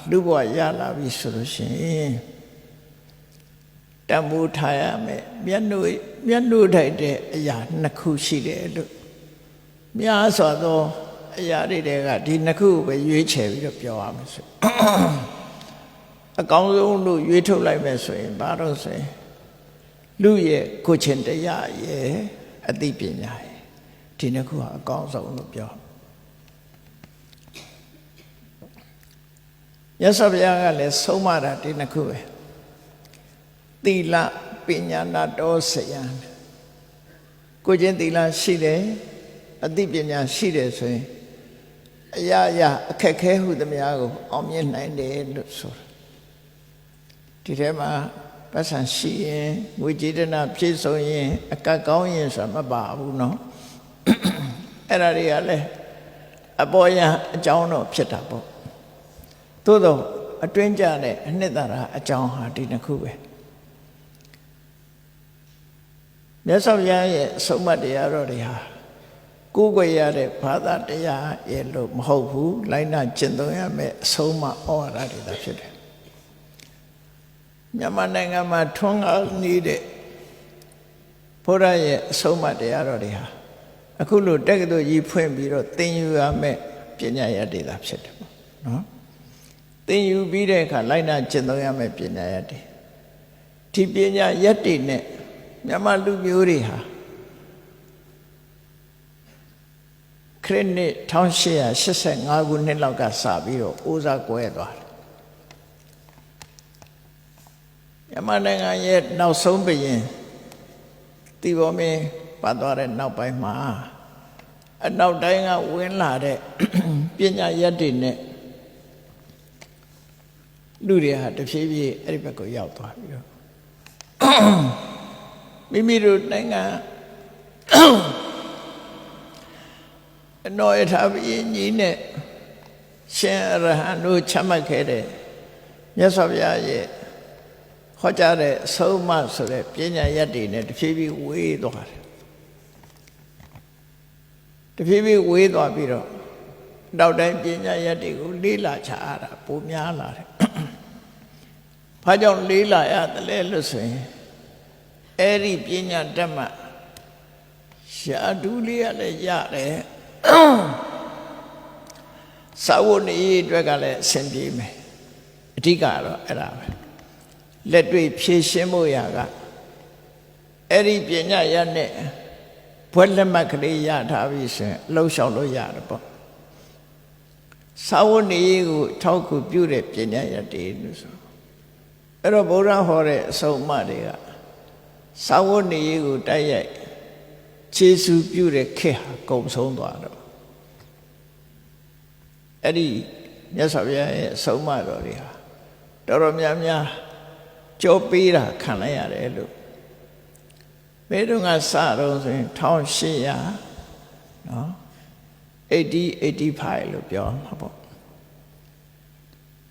B: လူဘဝရလာပြီဆိုလို့ရှိရင်တန်ဖိုးထားရမယ်မျက်နှာထိုက်တဲ့အရာနှစ်ခုရှိတယ်လို့များစွာသောအရာတွေကဒီနှစ်ခုပဲရွေးချယ်ပြီးတော့ပြောရမယ်ဆိုအကောင်းဆုံးလို့ရွေးထုတ်လိုက်မယ်ဆိုရင်ဘာလို့ဆိုရင်လူရဲ့ကိုယ်ချင်းတရားရဲ့အသိပညာရဲ့ဒီနှစ်ခုဟာအကောင်းဆုံးလို့ပြောမြတ်စွာဘုရားကလည်းဆုံးမတာဒီနှစ်ခုပဲသီလပညာနာတော်ဆယံကိုယ်ချင်းသီလရှိတယ်အသိပညာရှိတယ်ဆိုရင် အရာရာအခက်ခဲဟုသမျှကိုအောင်မြင်နိုင်တယ်လို့ဆိုတာဒီထဲမှာပတ်စံရှိရင်ငွေကြေးတနာပြည့်စုံရင်အကတ်ကောင်းရင်ဆိုတာမပါဘူးเนาะအဲ့ဒါတွေကလည်းအပေါ်ယံအကြောင်းတော့ဖြစ်တာပေါ့သို့တော့အတွင်းကြတဲ့အနှစ်သာရအကြောင်းဟာဒီနှစ်ခုပဲမြတ်စွာဘုရားရဲ့အဆုံးအမတရားတော်တွေဟာကိုယ်ွယ်ရတဲ့ဘာသာတရားရဲ့လို့မဟုတ်ဘူးလိုက်နာကျင့်သုံးရမယ့်အဆုံးအမဩဝါဒတွေသာဖြစ်တယ်မြန်မာနိုင်ငံမှာထွန်းကားနေတဲ့ဘုရားရဲ့အဆုံးအမတရားတော်တွေဟာအခုလိုတက္ကသိုလ်ကြီးဖွင့်ပြီးတော့သင်ယူရမယ့်ပညာရည်တွေသာဖြစ်တယ်ပေါ့နော်သင်ယူပြီးတဲ့အခါလိုက်နာကျင့်သုံးရမယ့်ပညာရည်တွေဒီပညာရည်တွေနဲ့မြန်မာလူမျိုးတွေဟာခရစ်နှစ်1885ခုနှစ်လောက်ကစပြီးတော့အိုးစားကွဲသွားတယ်မြန်မာနိုင်ငံရဲ့နောက်ဆုံးဘုရင်တီဘောမင်းပတ်သွားတဲ့နောက်ပိုင်းမှာအနောက်တိုင်းကဝင်လာတဲ့ပညာရည်တွေနဲ့လူတွေဟာတဖြည်းဖြည်းအဲ့ဒီဘက်ကိုရောက်သွားပြီးတော့မိမိတို့နိုင်ငံအနောယထာဘုရင်ကြီးနဲ့ရှင်အရဟံတို့ချမှတ်ခဲ့တဲ့မြတ်စွာဘုရားရဲ့ဟောကြားတဲ့အဆုံးအမဆိုတဲ့ပညာရည်တွေနဲ့တဖြည်းဖြည်းဝေးသွားတယ်တဖြည်းဖြည်းဝေးသွားပြီးတော့နောက်တိုင်းပညာရည်တွေကိုလေးလာချရတာပိုများလာတယ်။ဘာကြောင့်လေးလာရတယ်လဲလို့ဆိုရင်အဲ့ဒီပညာတတ်မှရှားဒူးလေးရလည်းရတယ်။စာဝတ်နေရေးအတွက်ကလည်းအဆင်ပြေမယ်။အဓိကတော့အဲ့ဒါပဲ။လက်တွေ့ဖြည့်ရှင်းဖို့ရာကအဲ့ဒီပညာရည်နဲ့ဘွဲ့လက်မှတ်ကလေးရထားပြီဆိုရင်လှုပ်ရှောက်လို့ရတယ်ပေါ့သာဝနေကိုထောက်ကူပြုတဲ့ပညာရည်တွေလို့ဆိုအဲ့တော့ဗုဒ္ဓဟောတဲ့အဆုံးအမတွေကသာဝနေကိုတိုက်ရိုက်ခြေစူးပြုတဲ့ခေတ်ဟာကုန်ဆုံးသွားတော့အဲ့ဒီမြတ်စွာဘုရားရဲ့အဆုံးအမတော်တွေဟာတော်တော်များများကြောပေးတာခံလိုက်ရတယ်လို့ဘယ်တော့ကစတော့ဆိုရင်1800နော်80-85လို့ပြောမှာပေါ့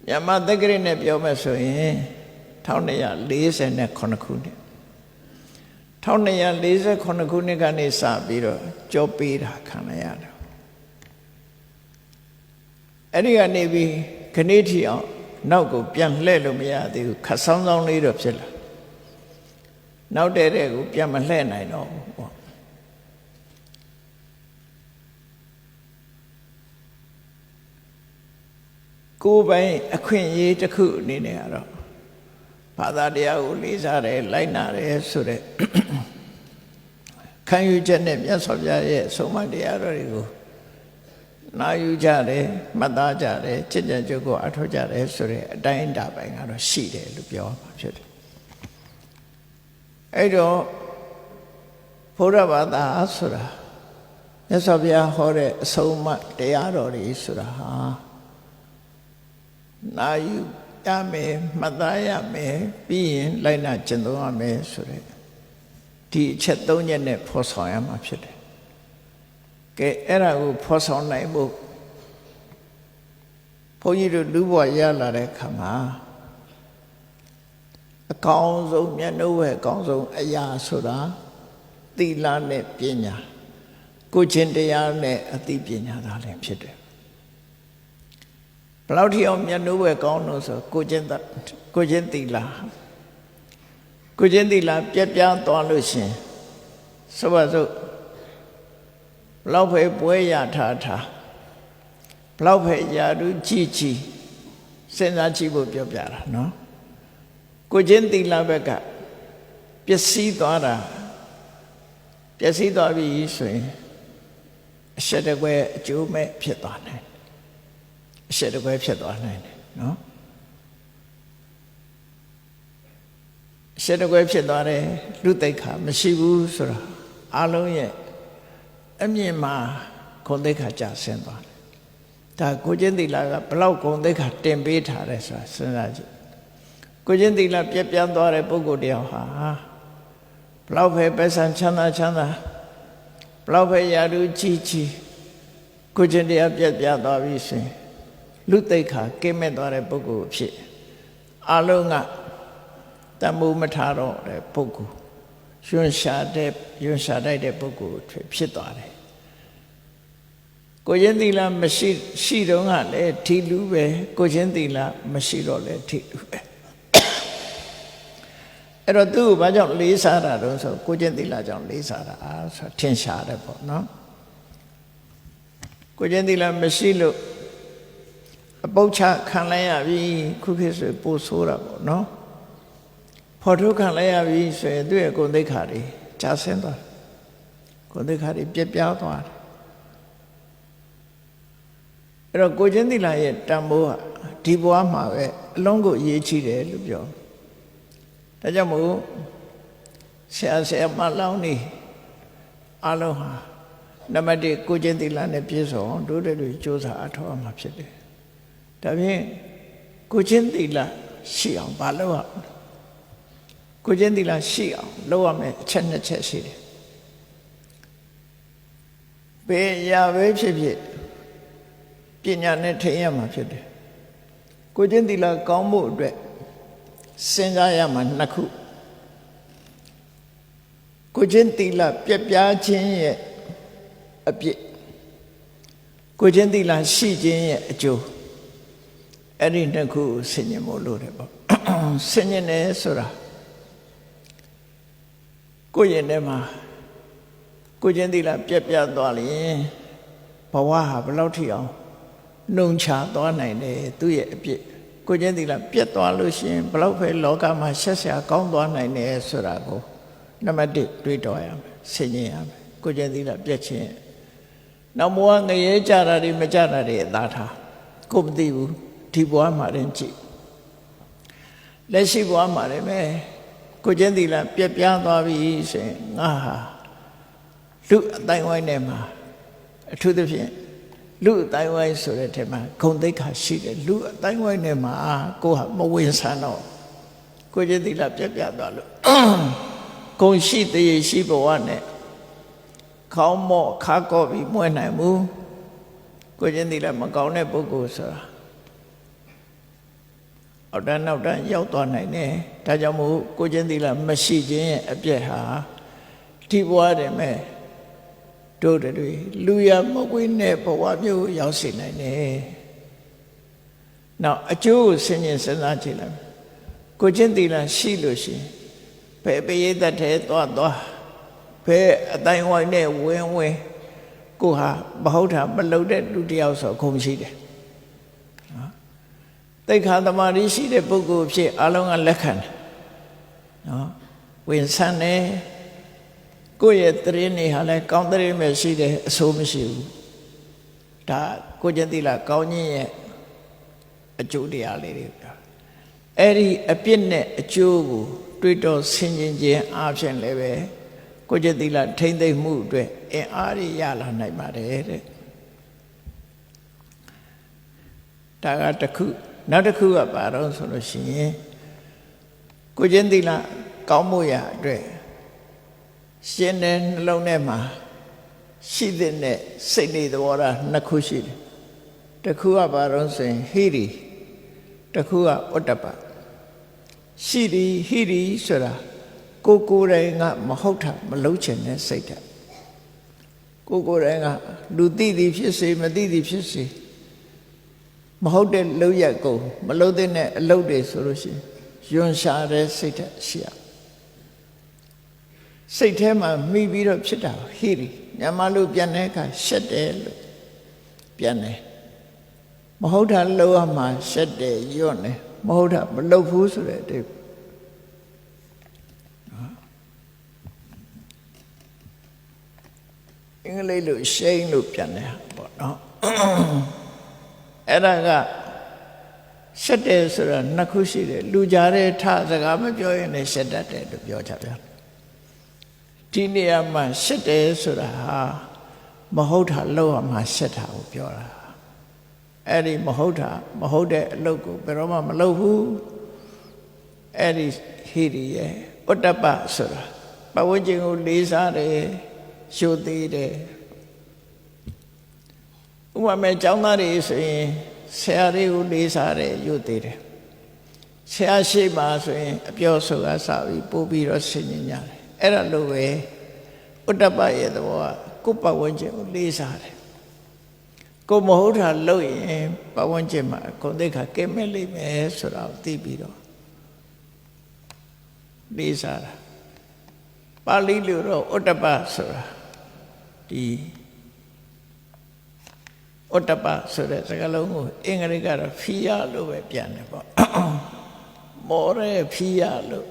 B: မြန်မာသက္ကရာနဲ့ပြောမယ်ဆိုရင်1248ခုနှစ်1248ခုနှစ်ကနေစပြီးတော့ကြောပေးတာခံလိုက်ရတယ်အဲ့ဒီကနေပြီးခဏထီအောင်နောက်ကိုပြန်လှည့်လို့မရသေးဘူးခတ်ဆောင်းဆောင်းလေးတော့ဖြစ်လာနောက်တဲ့ကိုပြန်မလှည့်နိုင်တော့ဘူးပေါ့ကိုယ်ပိုင်အခွင့်အရေးတစ်ခုအနေနဲ့ကတော့ဘာသာတရားကိုလေးစားတယ်လိုက်နာတယ်ဆိုတဲ့ခံယူချက်နဲ့မြတ်စွာဘုရားရဲ့ဆုံးမတရားတော်တွေကိုနာယူကြတယ်မှတ်သားကြတယ်จิตကြံကြုတ်ကိုအထောက်ကြတယ်ဆိုတဲ့အတိုင်းအတာပိုင်းကတော့ရှိတယ်လို့ပြောမှာဖြစ်တယ်အဲ့တော့ဘုရားဘာသာဆိုတာမြတ်စွာဘုရားဟောတဲ့အဆုံးအမတရားတော်တွေဆိုတာဟာနာယူရမယ်မှတ်သားရမယ်ပြီးရင်လိုက်နာကျင့်သုံးရမယ်ဆိုတဲ့ဒီအချက်၃ချက်နဲ့ဖော်ဆောင်ရမှာဖြစ်တယ်ကဲအဲ့ဒါကိုဖော်ဆောင်နိုင်ဖို့ဘုန်းကြီးတို့လူဘဝရလာတဲ့ခါမှာအကောင်းဆုံးမျက်နှာဝဲအကောင်းဆုံးအရာဆိုတာသီလနဲ့ပညာကိုချင်းတရားနဲ့အသိပညာသာလည်းဖြစ်တယ်ဘယ်လောက်ထိအောင်မျက်နှာဝဲကောင်းလို့ဆိုကိုချင်းသီလပြက်ပြားသွားလို့ရှင်ဆိုပါစို့ဘလောက်ပဲပွဲရထားဘလောက်ပဲယာတုကြည်စဉ်းစားကြည့်ဖို့ပြောပြတာနော်ကိုချင်းသီလဘက်ကပျက်စီးသွားပြီဆိုရင်အရှက်တကွဲအကျိုးမဲ့ဖြစ်သွားနိုင်အရှက်တကွဲဖြစ်သွားနိုင်တယ်နော်အရှက်တကွဲဖြစ်သွားတယ်လူသိက္ခာမရှိဘူးဆိုတာအလုံးရဲ့အမြင်မှာခွန်သိက္ခာကျဆင်းသွားတယ် ဒါကိုချင်းသီလကဘလောက်ဂုဏ်သိက္ခာတင်ပေးထားတယ်ဆိုတာစဉ်းစားကြည့်ကိုချင်းသီလပြည့်ပြန်းသွားတဲ့ပုဂ္ဂိုလ်တယောက်ဟာဘလောက်ပဲပက်ဆံချမ်းသာဘလောက်ပဲယာရုကြီးကိုချင်းတရားပြည့်ပြန်းသွားပြီဆိုရင်လူသိက္ခာကင်းမဲ့သွားတဲ့ပုဂ္ဂိုလ်အဖြစ်အလုံးကတမှုမထားတော့တဲ့ပုဂ္ဂိုလ်ယွန်းရှာတိုက်တဲ့ပုဂ္ဂိုလ်ဖြစ်သွားတယ်ကိုချင်းသီလမရှိတော့ကလည်းထီလူပဲကိုချင်းသီလမရှိတော့လည်းထီလူပဲအဲ့တော့သူ့ကိုဘာကြောင့်လေးစားတာတော့ဆိုကိုချင်းသီလကြောင့်လေးစားတာဆိုထင်ရှားတယ်ပေါ့နော်ကိုချင်းသီလမရှိလို့အပုတ်ချခံလိုက်ရပြီခုခေတ်ဆိုပို့ဆိုးတာပေါ့နော်ဖော်ထုတ်ခံလိုက်ရပြီဆိုရင်သူ့ရဲ့ဂုဏ်သိက္ခာတွေကျဆင်းသွားတယ်ဂုဏ်သိက္ခာတွေပြတ်ပြားသွားတယ်အဲ့တော့ကိုချင်းသီလရဲ့တန်ဖိုးဟာဒီဘဝမှာပဲအလုံးကိုအရေးကြီးတယ်လို့ပြောဒါကြောင့်မို့ဆရာမလောင်းနေအလုံးဟာနံပါတ်1ကိုချင်းသီလနဲ့ပြည့်စုံတို့တွေစ조사အထောက်အမှာဖြစ်တယ်ဒါဖြင့်ကိုချင်းသီလရှိအောင်မလုပ်ရဘူးကိုချင်းသီလရှိအောင်လုပ်ရမယ်အချက်2ချက်ရှိတယ်ဘယ်ရာပဲဖြစ်ဖြစ်ပညာနဲ့ထိရမှာဖြစ်တယ်ကိုချင်းသီလကောင်းဖို့အတွက်စဉ်းစားရမှာ2ခုကိုချင်းသီလပြက်ပြားခြင်းရဲ့အပြစ်ကိုချင်းသီလရှိခြင်းရဲ့အကျိုးအဲ့ဒီ2ခုဆင်ញင်ဖို့လိုတယ်ပေါ့ဆင်ញင်တယ်ဆိုတာကိုယ့်ရင်ထဲမှာကိုချင်းသီလပြက်ပြားသွားရင်ဘဝဟာဘယ်လောက်ထိအောင်နှုံချသွားနိုင်တယ်သူ့ရဲ့အပြစ်ကိုချင်းသီလပြက်သွားလို့ရှိရင်ဘယ်လောက်ပဲလောကမှာဆက်ဆရာကောင်းသွားနိုင်တယ်ဆိုတာကိုနံပါတ်1တွေးတော်ရမယ်ဆင်ញင်ရမယ်ကိုချင်းသီလပြက်ခြင်းနောက်ဘဝငရဲကြတာတွေမကြတာတွေအသာထားကိုမသိဘူးဒီဘဝမှာရင်ကြည့်လက်ရှိဘဝမှာလည်းပဲကိုချင်းသီလပြက်ပြားသွားပြီဆိုရင်ငါဟာလူအတိုင်းဝိုင်းထဲမှာအထူးသဖြင့်လူအတိုင်းဝိုင်းဆိုတဲ့ထဲမှာဂုဏ်သိက္ခာရှိတယ်လူအတိုင်းဝိုင်းထဲမှာကိုဟာမဝင်ဆန်းတော့ကိုချင်းသီလပြက်ပြားသွားလို့ဂုဏ်ရှိသေးရှိဘဝနဲ့ခေါင်းမော့ခါကော့ပြီးမွဲနိုင်ဘူးကိုချင်းသီလမကောင်းတဲ့ပုဂ္ဂိုလ်ဆိုတာအောက်တန်းနောက်တန်းရောက်သွားနိုင်တယ်ဒါကြောင့်မို့ကိုချင်းသီလမရှိခြင်းရဲ့အပြည့်ဟာဒီဘဝတည်းမဲ့တို့တွေလူရမကွေးတဲ့ဘဝမျိုးရောက်စေနိုင်တယ်နောက်အကျိုးကိုစဉ်းကျင်စဉ်းစားကြည့်လိုက်ကိုချင်းသီလရှိလို့ရှိရင်ဘယ်ပရိသတ်ထဲသွားဘယ်အတိုင်းဝိုင်းနဲ့ဝင်ကိုဟာမဟုတ်တာမလုပ်တဲ့လူတယောက်ဆိုခုံရှိတယ်သိက္ခာသမာဓိရှိတဲ့ပုဂ္ဂိုလ်ဖြစ်အလုံးကလက်ခံတယ်နော်ဝင်ဆန်းတယ်ကိုယ့်ရဲ့တရင်နေဟာလဲကောင်းတရင်ပဲရှိတယ်အဆိုးမရှိဘူးဒါကိုချင်းသီလကောင်းခြင်းရဲ့အကျိုးတရားလေးတွေပြောအဲ့ဒီအပြစ်နဲ့အကျိုးကိုတွေးတောဆင်ခြင်ခြင်းအပြင်လည်းပဲကိုချင်းသီလထိမ့်သိမ့်မှုအတွက်အင်အားရရလာနိုင်ပါတယ်တဲ့ဒါကတစ်ခုနောက်တစ်ခုကဘာတော့ဆိုလို့ရှိရင်ကိုချင်းသီလကောင်းမှုရအတွက်ရှင်တဲ့နှလုံးထဲမှာရှိတဲ့စိတ်နေသဘောထား2ခုရှိတယ်တစ်ခုကဘာတော့ဆိုရင်ဟိရိတစ်ခုကဩတ္တပရှိသည်ဟိရိဆိုတာကိုယ်တိုင်ကမဟုတ်တာမလုံးချင်တဲ့စိတ်ဓာတ်ကိုယ်တိုင်ကလူသိသည်ဖြစ်စေမသိသည်ဖြစ်စေမဟုတ်တဲ့လုပ်ရက်ကိုမလုပ်တဲ့အလုပ်တွေဆိုလို့ရှိရင်ယွန်ရှာတဲ့စိတ်ဓာတ်ရှိရစိတ်ထဲမှာမိပြီးတော့ဖြစ်တာဟိရိမြန်မာလူပြန်တဲ့အခါရှက်တယ်လို့ပြန်တယ်မဟုတ်တာလုပ်ရမှာရှက်တယ်ယွန်တယ်မဟုတ်တာမလုပ်ဘူးဆိုတဲ့အတိတ်အင်္ဂလိပ်လိုရှိန်လို့ပြန်တယ်ပေါ့နော်အဲ့ဒါကရှက်တယ်ဆိုတာ2ခုရှိတယ်လူကြားတဲ့ထစကားမပြောရင်လည်းရှက်တတ်တယ်လို့ပြောကြပြန်ဒီနေရာမှာရှက်တယ်ဆိုတာဟာမဟုတ်တာလောက်အောင်မှရှက်တာကိုပြောတာ အဲ့ဒီမဟုတ်တဲ့အလုပ်ကိုဘယ်တော့မှမလုပ်ဘူးအဲ့ဒီဟိရိယဥတ္တပဆိုတာပတ်ဝန်းကျင်ကိုလေးစားတယ်ရှုသေးတယ်ဥပမာကျောင်းသားတွေဆိုရင်ဆရာတွေကိုလေးစားတယ်ယူသေးတယ်ဆရာရှိမှဆိုရင်အပြောဆိုတာစပြီးပို့ပြီးတော့ဆင်ញင်ကြတယ်အဲ့ဒါလိုပဲဥတ္တပရဲ့သဘောကကိုယ်ပတ်ဝန်းကျင်ကိုလေးစားတယ်ကိုမဟုတ်တာလုပ်ရင်ပတ်ဝန်းကျင်မှာကိုယ်သိက္ခာကဲမဲ့လိမ့်မယ်ဆိုတာကိုသိပြီးတော့လေးစားတာပါဠိလိုတော့ဥတ္တပဆိုတာဒီဥတ္တပဆိုတဲ့စကားလုံးကိုအင်္ဂလိပ်ကတော့ fear လို့ပဲပြန်တယ်ပေါ့moral fear လို့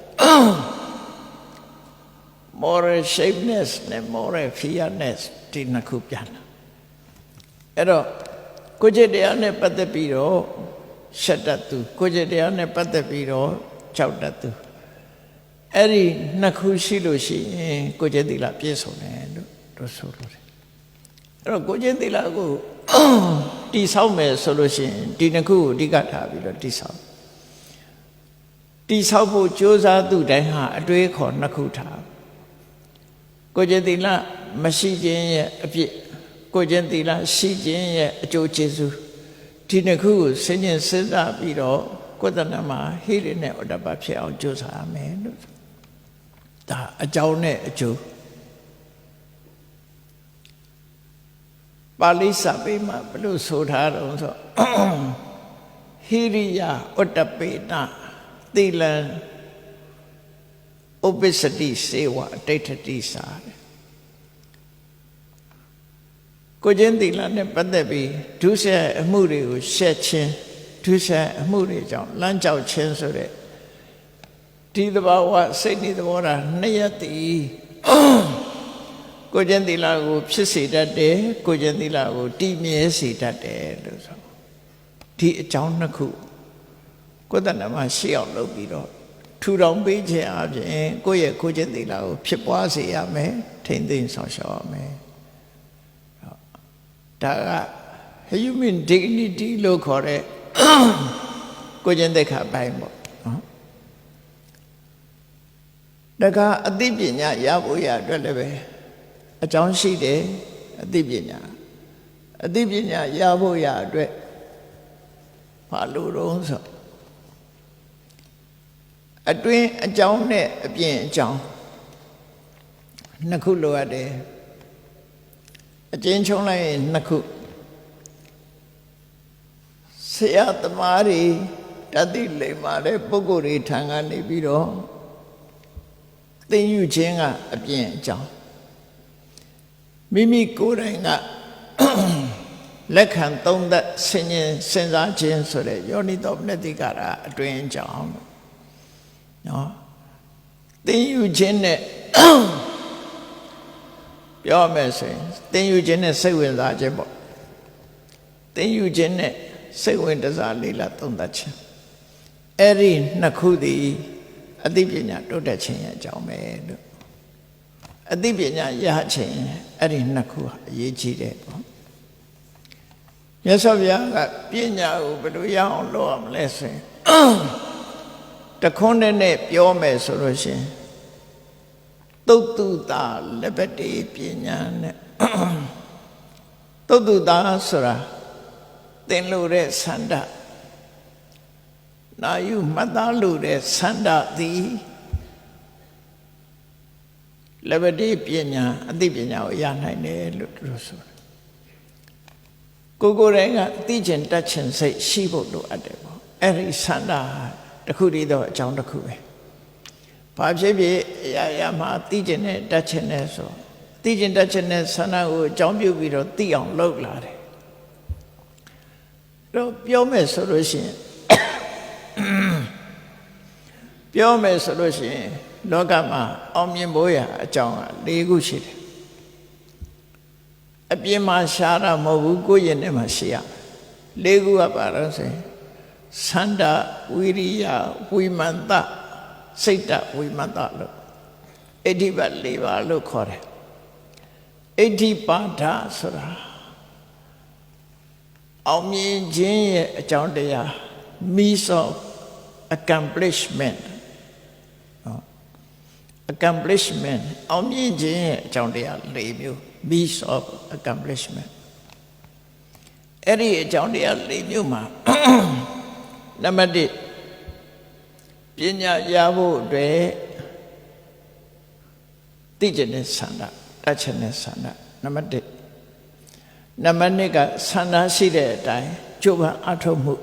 B: moral shapeness နဲ့ moral fearness ဒီနှစ်ခုပြန်တာအဲ့တော့ကိုယ်ကျင့်တရားနဲ့ပတ်သက်ပြီးတော့ရှက်တတ်သူကိုယ်ကျင့်တရားနဲ့ပတ်သက်ပြီးတော့ကြောက်တတ်သူအဲ့ဒီနှစ်ခုရှိလို့ရှိရင်ကိုယ်ကျင့်သီလပြည့်စုံတယ်လို့ဆိုလို့တယ်အဲ့တော့ကိုယ်ကျင့်သီလကိုတိဆောက်မယ်ဆိုလို့ရှိရင်ဒီနှစ်ခုကိုအဓိကထားပြီးတော့တိဆောက်ဖို့ကြိုးစားသူတိုင်းဟာအတွေးခေါ်နှစ်ခုထားကိုယ်ကျင့်သီလမရှိခြင်းရဲ့အပြစ်ကိုယ်ကျင့်သီလရှိခြင်းရဲ့အကျိုးကျေးဇူးဒီနှစ်ခုကိုစဉ်းကျင်စဉ်းစားပြီးတော့ကိုယ်တဏ္ဍမှာဟိရိနဲ့ဥတ္တပဖြစ်အောင်ကြိုးစားရမယ်လို့ဒါအကြောင်းနဲ့အကျိုးပါဠိစာပေမှာဘယ်လိုဆိုထားတော့ဆိုဟိရိယဥတ္တပေနသီလံဥပ္ပစ္စတိစေဝအဋ္ဌတိစာကိုကျင့်သီလနဲ့ပတ်သက်ပြီးဒုစရိုက်အမှုတွေကိုရှက်ခြင်းဒုစရိုက်အမှုတွေကြောင့်လမ်းကြောက်ခြင်းဆိုတဲ့ဒီသဘာဝစိတ်နေသဘောထားနှစ်ရပ်တည်ကိုကျင့်သီလကိုဖြစ်စေတတ်တယ်ကိုကျင့်သီလကိုတည်မြဲစေတတ်တယ်လို့ဆိုဒီအကြောင်းနှစ်ခုကိုယ်တဏ္ဍမှာရှေ့အောင်လုပ်ပြီးတော့ထူထောင်ပေးခြင်းအပြင်ကိုယ့်ရဲ့ကိုကျင့်သီလကိုဖြစ်ပွားစေရမယ်ထိမ့်သိမ်းဆောင်ရှောက်ရမယ်ဒါက human dignity လို့ခေါ်တဲ့ကိုကျင့်သိက္ခာပိုင်းပေါ့နော်ဒါကအသိပညာရဖို့ရအတွက်လည်းပဲအကြောင်းရှိတယ်အသိပညာရဖို့ရအတွက်ဘာလို့တော့ဆိုအတွင်းအကြောင်းနဲ့အပြင်အကြောင်းနှစ်ခုလိုအပ်တယ်အကျဉ်းချုံးလိုက်ရင်နှစ်ခုဆရာသမားတွေတတိလိမ္မာတဲ့ပုဂ္ဂိုလ်တွေထံကနေပြီးတော့သင်ယူခြင်းကအပြင်အကြောင်းမိမိကိုယ်တိုင်ကလက်ခံသုံးသက်ဆင်ញင်စဉ်းစားခြင်းဆိုတဲ့ယောနိသောမနတိကာရအတွင်းအကြောင်းနော်သင်ယူခြင်းနဲ့ပြောမယ်ဆိုရင်သင်ယူခြင်းနဲ့စိတ်ဝင်စားခြင်းပေါ့သင်ယူခြင်းနဲ့စိတ်ဝင်စားလေးလာသုံးသပ်ခြင်းအဲ့ဒီနှစ်ခုသည်အသိပညာတိုးတက်ခြင်းရဲ့အကြောင်းပဲလို့အသိပညာရခြင်းအဲ့ဒီနှစ်ခုဟာအရေးကြီးတယ်ပေါ့မြတ်စွာဘုရားကပညာကိုဘယ်လိုရအောင်လုပ်ရမလဲဆိုရင်တခွန်းနဲ့ပြောမယ်ဆိုလို့ရှိရင်သုတ်တုတာလက်ပတိပညာနဲ့သုတ်တုတာဆိုတာသင်လို့တဲ့ဆန္ဒနာယူမှတ်သားလို့တဲ့ဆန္ဒသည်လက်ပတိပညာအသိပညာကိုရနိုင်တယ်လို့သူတို့ဆိုတာကိုယ်တိုင်ကသိကျင်တတ်ခြင်းစိတ်ရှိဖို့လိုအပ်တယ်ပေါ့အဲ့ဒီဆန္ဒတစ်ခုတည်းသောအကြောင်းတစ်ခုပဲဘာဖြစ်ဖြစ်ရမှာသိကျင်တဲ့တတ်ခြင်းနဲ့ဆိုသိကျင်တတ်ခြင်းနဲ့ဆန္ဒကိုအကြောင်းပြုပြီးတော့သိအောင်လုပ်လာတယ်တော့ပြောမယ်ဆိုလို့ရှိရင်လောကမှာအောင်မြင်ဖို့ရအကြောင်းက၄ခုရှိတယ်အပြင်မှာရှားတာမဟုတ်ဘူးကိုယ့်ရင်ထဲမှာရှိရ၄ခုကပါတော့ဆိုရင်သန္တာဝိရိယဝိမန္တစိတ်တဝိမန္တလို့အဋ္ဌိပတ်၄ပါးလို့ခေါ်တယ်အဋ္ဌိပါဒဆိုတာ အောင်မြင်ခြင်းရဲ့အကြောင်းတရား means of accomplishment accomplishment အောင်မြင်ခြင်းရဲ့အကြောင်းတရား၄မျိုး means of accomplishment အဲ့ဒီအကြောင်းတရား၄မျိုးမှာနံပါတ်1ပညာရဖို့အတွက်သိကျင်တဲ့ဆန္ဒတတ်ချင်တဲ့ဆန္ဒနံပါတ်1နံပါတ်2ကဆန္ဒရှိတဲ့အတိုင်းကြိုးပမ်းအထောက်မှု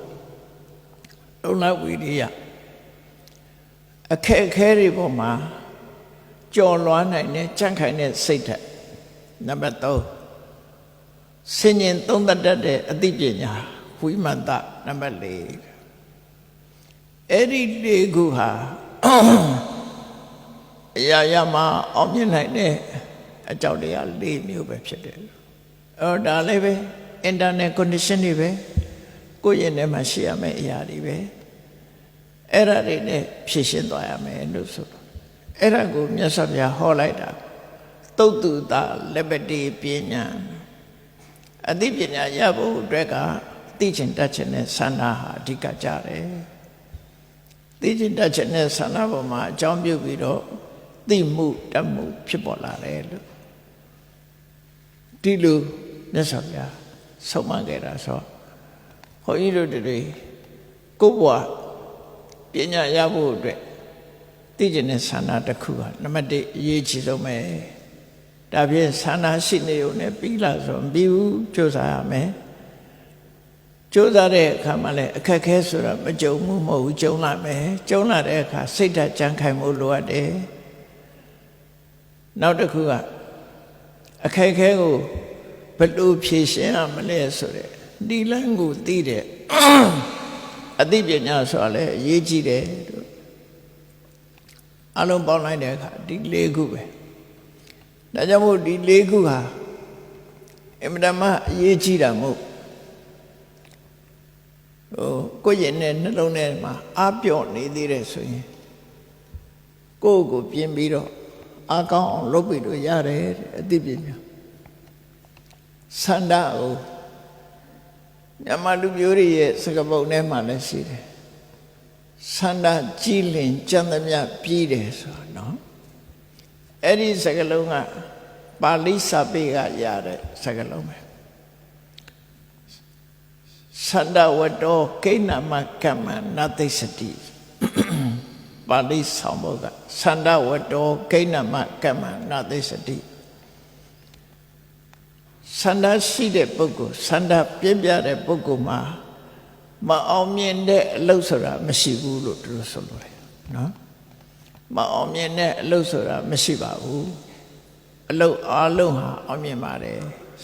B: လုံလဝိရိယအခက်အခဲတွေပေါ်မှာကြော်လွှမ်းနိုင်တဲ့ကြံ့ခိုင်တဲ့စိတ်ဓာတ်နံပါတ်3ဆင်ញင်သုံးသပ်တတ်တဲ့အသိပညာဝိမန္တနံပါတ်4အဲ့ဒီ၄ခုဟာအရာရာမှာအောင်မြင်နိုင်တဲ့အကြောင်းတရား၄မျိုးပဲဖြစ်တယ်ဒါလည်းပဲ internal condition တွေပဲကိုယ့်ရဲ့ထဲမှာရှိရမယ့်အရာတွေပဲအဲ့ဒါတွေနဲ့ဖြည့်ရှင်းသွားရမယ်လို့ဆိုတော့အဲ့ဒါကိုမြတ်စွာဘုရားဟောလိုက်တာသုတ်တုတလက်ပတိပညာအသိပညာရဖို့အတွက်ကသိချင်တတ်ချင်တဲ့ဆန္ဒဟာအဓိကကြတယ်သိချင်တတ်ချင်တဲ့ဆန္ဒပေါ်မှာအကြောင်းပြုပြီးတော့သိမှုတတ်မှုဖြစ်ပေါ်လာတယ်လို့ဒီလိုမြတ်စွာဘုရားဆုံးမခဲ့တာဆိုဘုန်းကြီးတို့တွေကိုယ့်ဘဝပညာရဖို့အတွက်သိကျင်တဲ့ဆန္ဒတစ်ခုဟာနံပါတ်1အရေးကြီးဆုံးပဲဒါဖြင့်ဆန္ဒရှိနေုံနဲ့ပြီးလာဆိုမပြီးဘူးကြိုးစားရမယ်ကြိုးစားတဲ့အခါမှာလည်းအခက်အခဲဆိုတာမကြုံမှုမဟုတ်ဘူးကြုံလာမယ်ကြုံလာတဲ့အခါစိတ်ဓာတ်ကြံ့ခိုင်မှုလိုအပ်တယ်နောက်တစ်ခုကအခက်အခဲကိုဘယ်လိုဖြေရှင်းရမလဲဆိုတဲ့ဒီလမ်းကိုသိတဲ့အသိပညာဆိုတာလည်းအရေးကြီးတယ်လို့အလုံးပေါင်းလိုက်တဲ့အခါဒီ၄ခုပဲဒါကြောင့်မို့ဒီ၄ခုဟာအမှန်တမ်းအရေးကြီးတာမို့ကိုယ့်ရဲ့နှလုံးထဲမှာအားပြော့နေသေးတယ်ဆိုရင်ကိုယ့်ကိုပြင်ပြီးတော့အားကောင်းအောင်လုပ်ပြီးတော့ရတယ်အသိပညာဆန္ဒကိုမြန်မာလူမျိုးတွေရဲ့စကားပုံထဲမှာလည်းရှိတယ်ဆန္ဒကြီးလင်ကြံသမျှပြီးတယ်ဆိုတာနော်အဲ့ဒီစကားလုံးကပါဠိစာပေကရတဲ့စကားလုံးပဲဆန္ဒဝတ္တောကိဏ္ဏမကမ္မနာသိစတိပါဠိဆောင်ဘုကဆန္ဒဝတ္တောကိဏ္ဏမကမ္မနာသိစတိဆန္ဒရှိတဲ့ပုဂ္ဂိုလ်ဆန္ဒပြင်းပြတဲ့ပုဂ္ဂိုလ်မှာမအောင်မြင်တဲ့အလုပ်ဆိုတာမရှိဘူးလို့သူတို့ဆိုလို့နော်မအောင်မြင်တဲ့အလုပ်ဆိုတာမရှိပါဘူးအလုပ်အလုံးဟာအောင်မြင်ပါတယ်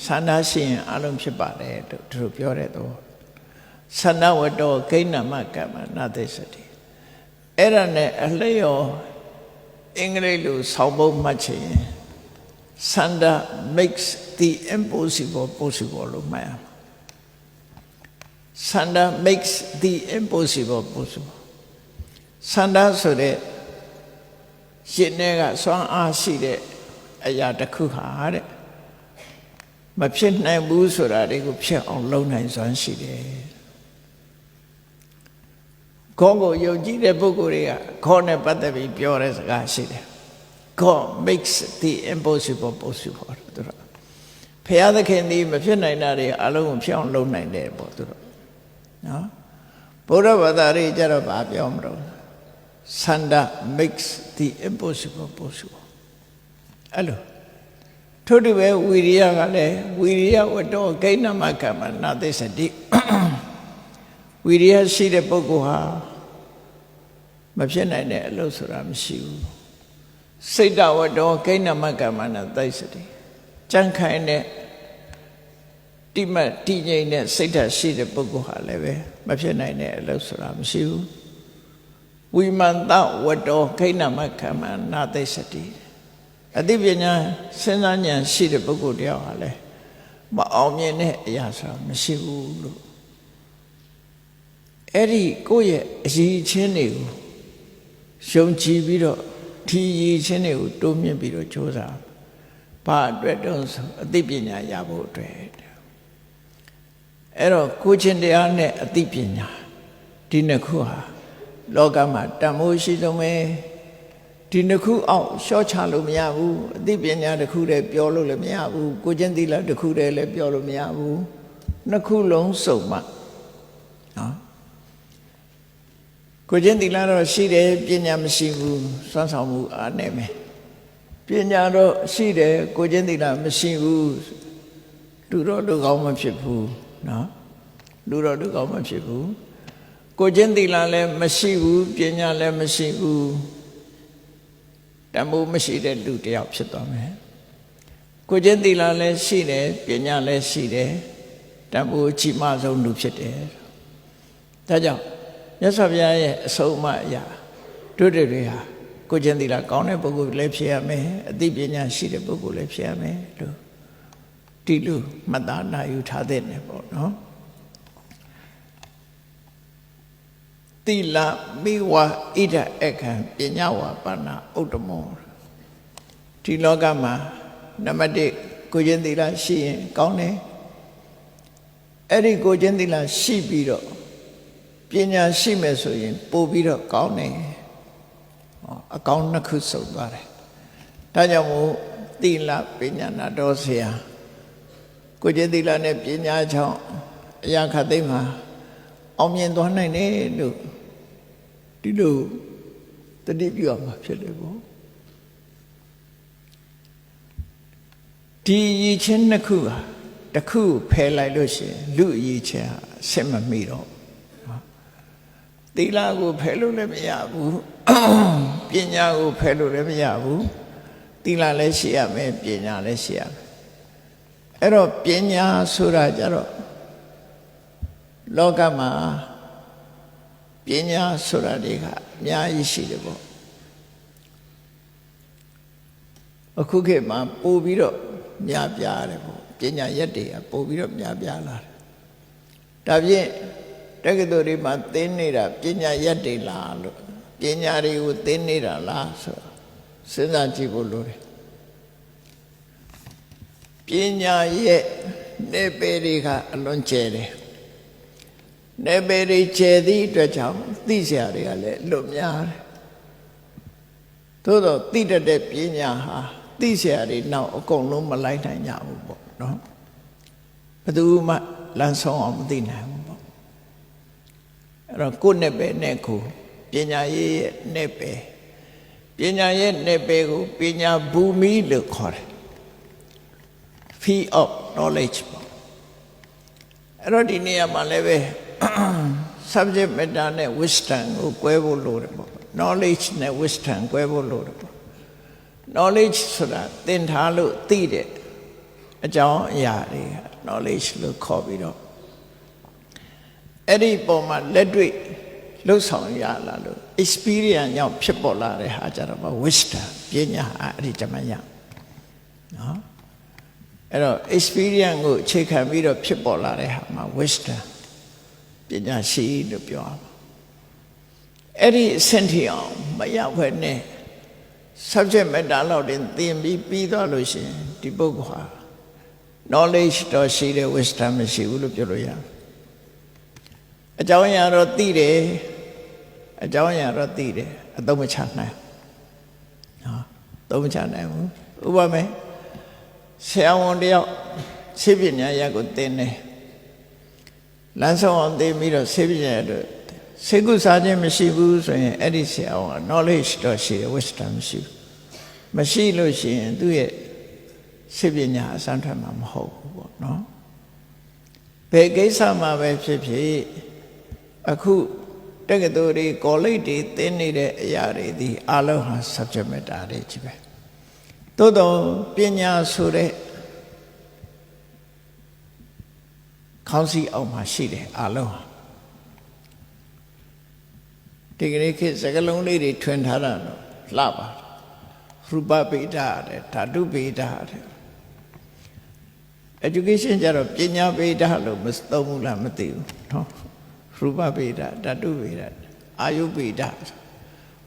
B: ဆန္ဒရှိရင်အလုံးဖြစ်ပါတယ်လို့သူတို့ပြောတဲ့တော့ဆန္ဒဝတ္တောကိဏ္ဏမကမ္မနာသိစတိအဲ့ဒါနဲ့အလျော်အင်္ဂလိပ်လိုဆောင်းပုံမှတ်ချင်ဆန္ဒ makes the impossible possible လို့မှတ်ရမှာဆန္ဒ makes the impossible possible ဆန္ဒဆိုတဲ့ရှင်ထဲကစွမ်းအားရှိတဲ့အရာတစ်ခုဟာတဲ့မဖြစ်နိုင်ဘူးဆိုတာတွေကိုဖြစ်အောင်လုပ်နိုင်စွမ်းရှိတယ်ခေါင်းကိုယုံကြည်တဲ့ပုဂ္ဂိုလ်တွေကခေါင်းနဲ့ပတ်သက်ပြီးပြောတဲ့စကားရှိတယ်God makes the impossible possible သူတို့ဘုရားသခင်ဒီမဖြစ်နိုင်တာတွေအလုံးကိုဖြစ်အောင်လုပ်နိုင်တယ်ပေါ့သူတို့နော်ဘုရားဘာသာရေးကြတော့ဘာပြောမလို့ဆန္ဒ makes the impossible possible အဲ့လိုထို့တူပဲဝိရိယကလည်းဝိရိယဝတ္တောကိဏ္ဏမကမ္မနာသိစတိဝိရိယရှိတဲ့ပုဂ္ဂိုလ်ဟာမဖြစ်နိုင်တဲ့အလုပ်ဆိုတာမရှိဘူးစိတ်တဝတ္တောကိဏ္ဏမကမ္မနာသိစတိကြံ့ခိုင်တဲ့တိမတ်တည်ငြိမ်တဲ့စိတ်ဓာတ်ရှိတဲ့ပုဂ္ဂိုလ်ဟာလည်းပဲမဖြစ်နိုင်တဲ့အလုပ်ဆိုတာမရှိဘူးဝိမန္တဝတ္တောကိဏ္ဏမကမ္မနာသိစတိအသိပညာစဉ်းစားဉာဏ်ရှိတဲ့ပုဂ္ဂိုလ်တယောက်ဟာလည်းမအောင်မြင်တဲ့အရာဆိုတာမရှိဘူးလို့အဲ့ဒီကိုယ့်ရဲ့အရည်ချင်းတွေကိုယုံကြည်ပြီးတော့ဒီရည်ချင်းတွေကိုတိုးမြင့်ပြီးတော့ကြိုးစားဘာအတွက်တုံးဆိုအသိပညာရဖို့အတွက် အဲ့တော့ကိုချင်းတရားနဲ့အသိပညာဒီနှစ်ခုဟာလောကမှာတန်ဖိုးရှိဆုံးပဲဒီနှစ်ခုအောင်ရှော့ချလို့မရဘူးအသိပညာတစ်ခုတည်းပြောလို့လည်းမရဘူးကိုချင်းသီလတစ်ခုတည်းလည်းပြောလို့မရဘူးနှစ်ခုလုံးစုံမှနော်ကိုချင်းသီလတော့ရှိတယ်ပညာမရှိဘူးစွမ်းဆောင်မှုအားနည်းမယ်ပညာတော့ရှိတယ်ကိုချင်းသီလမရှိဘူးလူတော့လူကောင်းမဖြစ်ဘူးနော်လူတော့လူကောင်းမဖြစ်ဘူးကိုချင်းသီလလည်းမရှိဘူးပညာလည်းမရှိဘူးတမိုးမရှိတဲ့လူတစ်ယောက်ဖြစ်သွားမယ်ကိုချင်းသီလလည်းရှိတယ်ပညာလည်းရှိတယ်တမိုးကြီးမားဆုံးလူဖြစ်တယ်ဒါကြောင့်မြတ်စွာဘုရားရဲ့အဆုံးအမအရာတို့တွေဟာကိုချင်းသီလကောင်းတဲ့ပုဂ္ဂိုလ်လည်းဖြစ်ရမယ်အသိပညာရှိတဲ့ပုဂ္ဂိုလ်လည်းဖြစ်ရမယ်လို့ဒီလိုမှတ်သားနိုင်ယူထားတဲ့နေပေါ့နော်သီလမိဝဣဒအခံပညာဝါပါဏဥတ္တမောဒီလောကမှာနံပါတ်1ကိုချင်းသီလရှိရင်ကောင်းတယ်အဲ့ဒီကိုချင်းသီလရှိပြီးတော့ပညာရှိမယ်ဆိုရင်ပို့ပြီးတော့ကောင်းတယ်အကောင်းနှစ်ခုစုံသွားတယ်ဒါကြောင့်မို့သီလပညာနာတော်ဆရာကိုချင်းသီလနဲ့ပညာကြောင့်အရာခတ်သိမ်းမှာအောင်မြင်သွားနိုင်တယ်လို့ဒီလိုတတိပြုရမှာဖြစ်တယ်ပေါ့ဒီရည်ချင်းနှစ်ခုဟာတစ်ခုဖယ်လိုက်လို့ရှိရင်လူရည်ချင်းဟာဆက်မမိတော့သီလကိုဖယ်လို့လည်းမရဘူးပညာကိုဖယ်လို့လည်းမရဘူးသီလလည်းရှိရမယ်ပညာလည်းရှိရမယ်အဲ့တော့ပညာဆိုတာကြတော့လောကမှာပညာဆိုတာတွေကအများကြီးရှိတယ်ပေါ့အခုခေတ်မှာပို့ပြီးတော့များပြားတယ်ပေါ့ပညာရက်တွေကပို့ပြီးတော့များပြားလာတယ်ဒါဖြင့်တက္ကသိုလ်တွေမှာသင်နေတာပညာရက်တွေလားလို့ပညာတွေကိုသင်နေတာလားဆိုစဉ်းစားကြည့်ဖို့လိုတယ်ပညာရဲ့နေပေတွေကအလွန်ကျယ်တယ်နေပေတွေကျယ်သည့်အတွက်ကြောင့်သိစရာတွေကလည်းလွတ်များတယ်သို့တော့သိတတ်တဲ့ပညာဟာသိစရာတွေနောက်အကုန်လုံးမလိုက်နိုင်ကြဘူးပေါ့နော်ဘယ်သူမှလမ်းဆုံးအောင်မသိနိုင်ဘူးပေါ့အဲ့တော့ကိုယ်နဲ့ပဲနဲ့ကိုပညာရေးရဲ့နဲ့ပဲပညာရဲ့နဲ့ပဲကိုပညာဘူမိလို့ခေါ်တယ် field of knowledge ပေါ့အဲ့တော့ဒီနေရာမှာလည်းပဲ subject matter နဲ့ wisdom ကို꿰ဖို့လိုတယ်ပေါ့ knowledge နဲ့ wisdom 꿰ဖို့လိုတယ်ပေါ့ knowledge ဆိုတာသင်ထားလို့သိတဲ့အကြောင်းအရာတွေ knowledge လို့ခေါ်ပြီးတော့အဲ့ဒီပုံမှာလက်တွေ့လှုပ်ဆောင်ရလာလို့ experience ကြောင့်ဖြစ်ပေါ်လာတဲ့ဟာကြတော့ wisdom ပညာအဲ့ဒီတမန်ရနော်အဲ့တော့ experience ကိုအခြေခံပြီးတော့ဖြစ်ပေါ်လာတဲ့ဟာမှာ wisdom ပညာရှိလို့ပြောရမှာအဲ့ဒီအဆင့်ထိအောင်မရောက်ဘဲနဲ့ subject matter လောက်တင်သင်ပြီးသွားလို့ရှိရင်ဒီပုဂ္ဂိုလ်ဟာ knowledge တော့ရှိတယ် wisdom မရှိဘူးလို့ပြောလို့ရတယ်အကြောင်းအရာတော့သိတယ်အကြောင်းအရာတော့သိတယ်အသုံးမချနိုင်နော်သုံးမချနိုင်ဘူးဥပမာဆရာဝန်တယောက်ဆေးပညာရပ်ကိုသင်တယ်လမ်းဆောင်အောင်သင်ပြီးတော့ဆေးပညာတို့ဆေးကုစားခြင်းမရှိဘူးဆိုရင်အဲ့ဒီဆရာဝန် knowledge တော့ရှိတယ် wisdom မရှိဘူးမရှိလို့ရှိရင်သူ့ရဲ့ဆေးပညာအစမ်းထွက်မှာမဟုတ်ဘူးပေါ့နော်ဘယ်ကိစ္စမှာပဲဖြစ်ဖြစ်အခုတက္ကသိုလ်တွေကောလိပ်တွေသင်နေတဲ့အရာတွေဒီအလုံးဟာ subject matter တွေကြီးပဲသို့တော့ပညာဆိုတဲ့ခေါင်းစည်းအောက်မှာရှိတယ်အလုံးဟာဒီကနေ့ခေတ်စကားလုံးလေးတွေထွင်ထားတာတော့လှပါရူပဗေဒတဲ့ဓာတုဗေဒတဲ့ education ကြတော့ပညာဗေဒလို့မသုံးဘူးလားမသိဘူးနော်ရူပဗေဒဓာတုဗေဒအာယုဗေဒ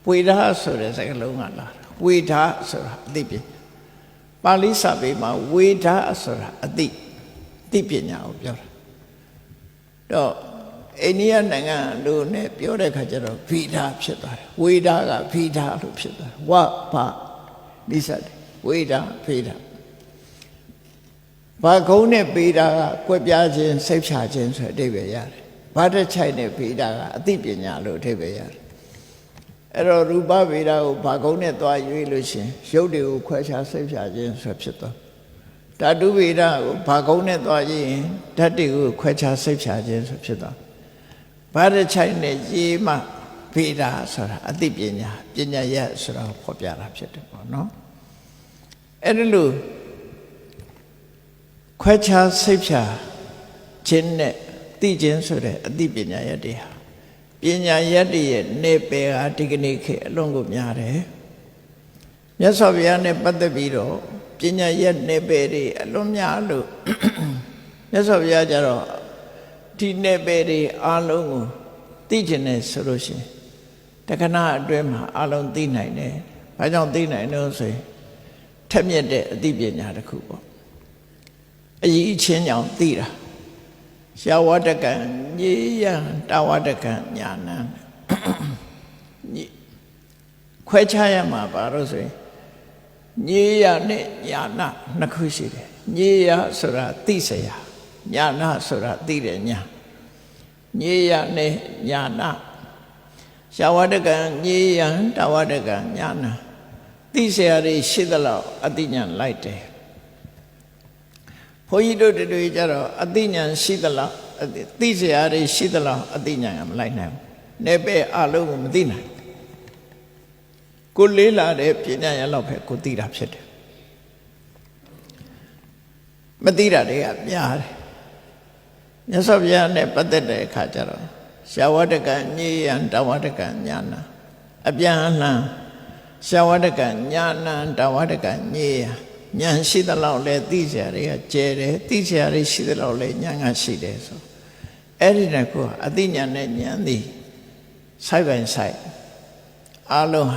B: ဝေဒဆိုတဲ့စကားလုံးကလာဝေဒဆိုတာအသိပညာပါဠိစာပေမှာဝေဒဆိုတာအသိပညာကိုပြောတာ တော့အိန္ဒိယနိုင်ငံလို့နဲ့ပြောတဲ့ခါကျတော့ဗီဒာဖြစ်သွားတယ်ဝေဒာကဗီဒာလို့ဖြစ်သွားတယ်ဝဘနိစ္စတယ်ဝေဒာဗေဒာဘာကုန်းနဲ့ဗေဒာကကွက်ပြားခြင်းစိတ်ဖြာခြင်းဆိုတဲ့အဓိပ္ပာယ်ရတယ်ဘာတချိုက်နဲ့ဗေဒာကအသိပညာလို့အဓိပ္ပာယ်ရတယ်အဲ့တော့ရူပဗေဒကိုဘာကုန်းနဲ့သွားရွေးလို့ရှင်ရုပ်တွေကိုခွဲခြားစိတ်ဖြာခြင်းဆိုဖြစ်သွားဓာတုဗေဒကိုဘာကုန်းနဲ့သွားကြည့်ရင်ဓာတ်တွေကိုခွဲခြားစိတ်ဖြာခြင်းဆိုဖြစ်သွားဘာတချိုက်နဲ့ရေးမှဗေဒဆိုတာအသိပညာပညာရဆိုတာကိုဖော်ပြတာဖြစ်တယ်ပေါ့နော်အဲ့ဒါလို့ခွဲခြားစိတ်ဖြာခြင်းနဲ့သိခြင်းဆိုတဲ့အသိပညာရတရားပညာရရဲ့နေပယ်ဟာဒီကနေ့ခေတ်အလွန်ကိုများတယ်မြတ်စွာဘုရားနဲ့ပတ်သက်ပြီးတော့ပညာရနေပယ်တွေအလွန်များလို့မြတ်စွာဘုရားကျတော့ဒီနေပယ်တွေအလုံးကိုသိခြင်းနဲ့ဆိုလို့ရှိရင်တက္ကနာအတွင်းမှာအလုံးသိနိုင်တယ်ဘာကြောင့်သိနိုင်လို့ဆိုရင်ထက်မြက်တဲ့အသိပညာတစ်ခုပေါ့အရေးချင်းကြောင့်သိတာရှာဝတကံညေယံတာဝတကံညာနံခွဲခြားရမှာပါတော့ဆိုရင်ညေယနဲ့ညာနနှစ်ခုရှိတယ်ညေယဆိုတာသိစရာညာနဆိုတာသိတယ်ညာညေယနဲ့ညာနရှာဝတကံညေယံတာဝတကံညာနသိစရာတွေရှိသလောက်အသိဉာဏ်လိုက်တယ်ဘုန်းကြီးတို့တွေကြတော့အသိဉာဏ်ရှိသလားသိစရာတွေရှိသလားအသိဉာဏ်ကမလိုက်နိုင်ဘူး။နေပဲအလုံးကိုမသိနိုင်။ကိုလေးလာတဲ့ပညာရလောက်ပဲကိုသိတာဖြစ်တယ်။မသိတာတွေကများတယ်။မြတ်စွာဘုရားနဲ့ပတ်သက်တဲ့အခါကျတော့ရှာဝတကံညေယံတဝတကံညာနာအပြန်အလှန်ရှာဝတကံညာနာတဝတကံညေယံဉာဏ်ရှိသလောက်လဲသိစရာတွေကကျဲတယ်သိစရာတွေရှိသလောက်လဲဉာဏ်ကရှိတယ်ဆိုအဲ့ဒီနဲ့ကိုအသိဉာဏ်နဲ့ဉာဏ်သည်ဆိုင်ပိုင်ဆိုင်အလုံး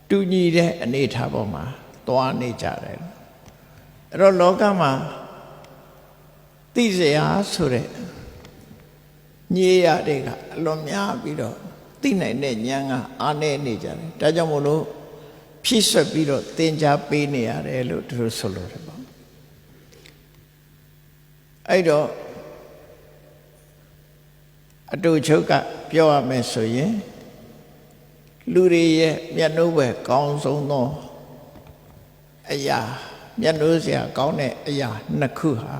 B: တူညီတဲ့အနေအထားပေါ်မှာသွားနေကြတယ်အဲ့တော့လောကမှာသိစရာဆိုတဲ့ညေရတွေကအလွန်များပြီးတော့သိနိုင်တဲ့ဉာဏ်ကအားနည်းနေကြတယ်ဒါကြောင့်မို့လို့ဖြည့်ဆွက်ပြီးတော့သင်ကြားပေးနေရတယ်လို့သူတို့ဆိုလို့တယ်ပေါ့အဲ့တော့အတူချုပ်ကပြောရမယ်ဆိုရင်လူတွေရဲ့မျက်နှာပဲကောင်းဆုံးသောအရာမျက်နှာစရာကောင်းတဲ့အရာနှစ်ခုဟာ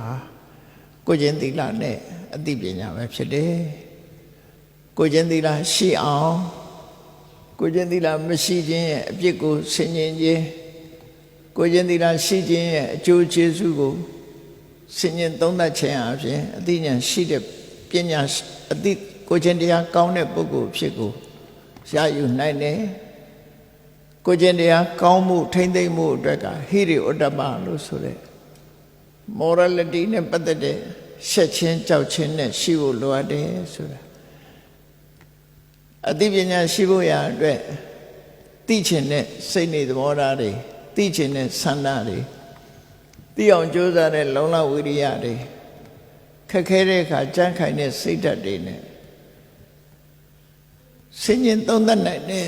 B: ကိုကျင့်သီလနဲ့အသိပညာပဲဖြစ်တယ်ကိုကျင့်သီလရှိအောင်ကိုကျင့်သီလမရှိခြင်းရဲ့အပြစ်ကိုဆင်ခြင်ခြင်းကိုကျင့်သီလရှိခြင်းရဲ့အကျိုးကျေးဇူးကိုဆင်ခြင်သုံးသပ်ခြင်းအပြင်အသိဉာဏ်ရှိတဲ့ပညာအသိကိုကျင့်တရားကောင်းတဲ့ပုဂ္ဂိုလ်ဖြစ်ကိုရယူနိုင်တယ်ကိုကျင့်တရားကောင်းမှုထိမ့်သိမ့်မှုအတွက်ကဟိရိဥတ္တပလို့ဆိုတဲ့ morality နဲ့ပတ်သက်တဲ့ရှက်ချင်းကြောက်ချင်းနဲ့ရှိဖို့လိုအပ်တယ်ဆိုတာအသိပညာရှိဖို့ရအတွက်သိချင်တဲ့စိတ်နေသဘောထားတွေသိချင်တဲ့ဆန္ဒတွေသိအောင်ကြိုးစားတဲ့လုံလဝိရိယတွေခက်ခဲတဲ့အခါကြမ်းခိုင်တဲ့စိတ်ဓာတ်တွေနဲ့ဆင်ញင်သုံးသပ်နိုင်တဲ့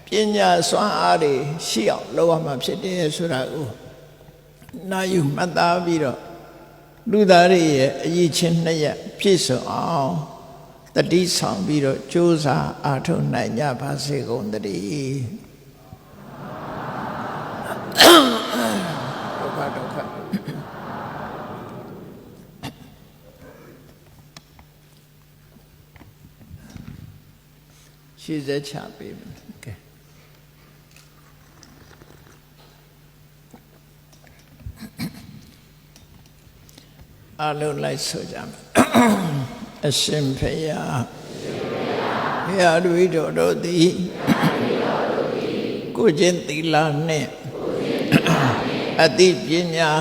B: ပညာစွမ်းအားတွေရှိအောင်လုပ်ရမှာဖြစ်တယ်ဆိုတာကိုနာယူမှတ်သားပြီးတော့လူသားတွေရဲ့အရေးချင်းနှစ်ရက်ပြည့်စုံအောင်တတိဆောင်ပြီးတော့ကြိုးစားအားထုတ်နိုင်ကြပါစေကုန်သတည်းဒုက္ခဒုက္ခရှိစေချပေးမယ်ကဲအလုံးလိုက်ဆိုကြမယ်အရှင်ဖယားဘုရားတို့တို့သည်ကိုကျင့်သီလနှင့်အသိပညာ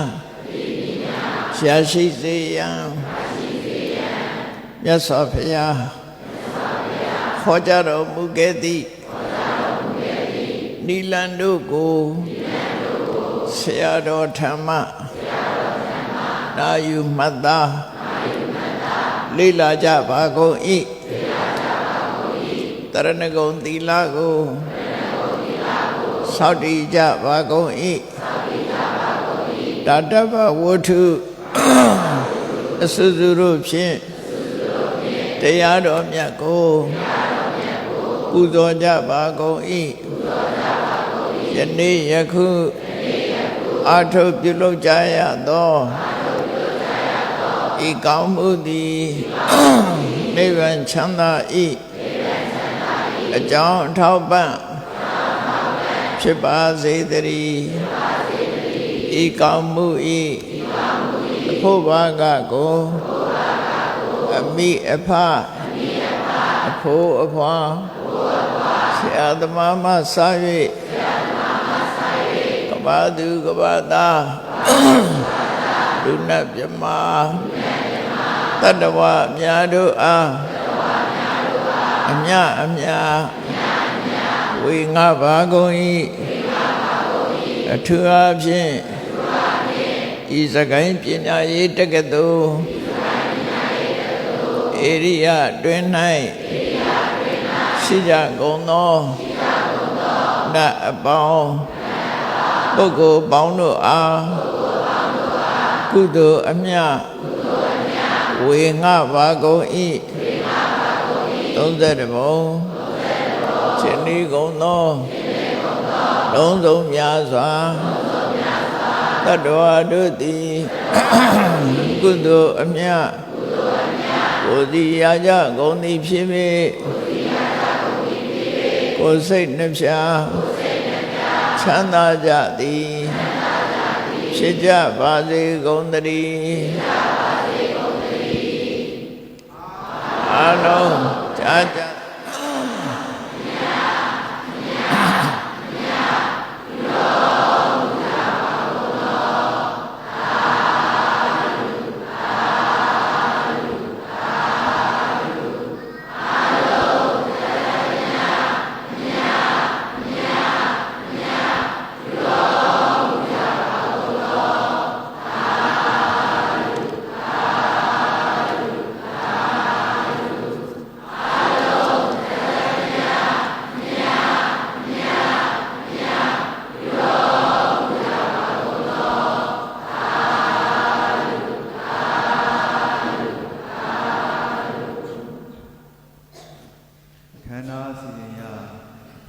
B: ရှားရှိစေရန်မြတ်စွာဘုရားဟောကြားတော်မူခဲ့သည့်နိလန်တို့ကိုဆရာတော်ဓမ္မ နာယူမှတ်သာလေးလာကြပါကုန်၏တရဏဂုံသီလကိုဆောက်တည်ကြပါကုန်၏တတ္တဗဝတ္ထုအစွစုတို့ဖြင့်တရားတော်မြတ်ကိုပူဇော်ကြပါကုန်၏ယနေ့ယခုအာထုပြုလုပ်ကြရသောဤကောင်းမှုသည်နိဗ္ဗာန်ချမ်းသာ၏အကြောင်းထောက်ပံ့ဖြစ်ပါစေတည်းဤကောင်းမှု၏အဖို့ဘာကကိုအမိအဖအဖို့အဖွာဆရာသမားမှစ၍ကဘာသူကဘာသားလူနာမြမတတ္တဝအများတို့အားအမြအမြဝေငါပါကုန်၏အထူးအားဖြင့်ဤစကိုင်းပညာရေးတက္ကသိုလ်ဧရိယတွင်၌ရှိကြကုန်သောနတ်အပေါင်းပုဂ္ဂိုလ်ပေါင်းတို့အားကုသိုလ်အမြဝေငါပါကုန်၏30ဘုံရှင်ဤကုန်သောလုံးစုံများစွာတတ္တဝါတို့သည်ကုသိုလ်အမြကိုယ်စီရကြကုန်သည်ဖြစ်ပေကိုယ်စိတ်နှဖျားချမ်းသာကြသည်ဖြစ်ကြပါစေကုန်သတည်းအာလုံးကြာကြာ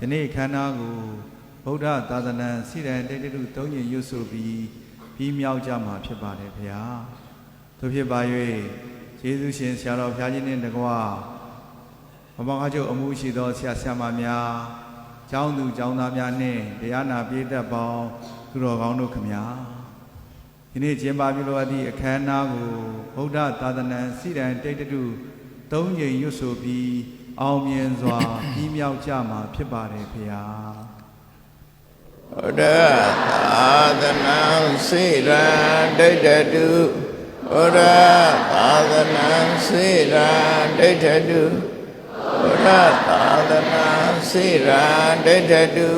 A: ယနေ့ခန္ဓာကိုဗုဒ္ဓသာသနာစိတံတိတ္တုသုံးညရွတ်ဆိုပြီးမြောက်ကြမှာဖြစ်ပါတယ်ဗျာတို့ဖြစ်ပါ၍ယေရှုရှင်ဆရာတော်ဘုရားကြီးနှင့်တကွာမမောင်အကျုပ်အမှုရှိသောဆရာဆရာမများကျောင်းသူကျောင်းသားများနှင့်တရားနာပြည်သက်ပေါင်းသူတော်ကောင်းတို့ခမညာဒီနေ့ကျင်းပပြုလုပ်သည့်အခမ်းအနားကိုဗုဒ္ဓသာသနာစိတံတိတ္တုသုံးညရွတ်ဆိုပြီးအောင်မြင်စွာပြီးမြောက်ကြမှာဖြစ်ပါတယ်ဖေဟာ
B: ဘုရားသာသနာစေရဒိဋ္ဌတုဘုရားသာသနာစေရဒိဋ္ဌတုဘုရားသာသနာစေရဒိဋ္ဌတု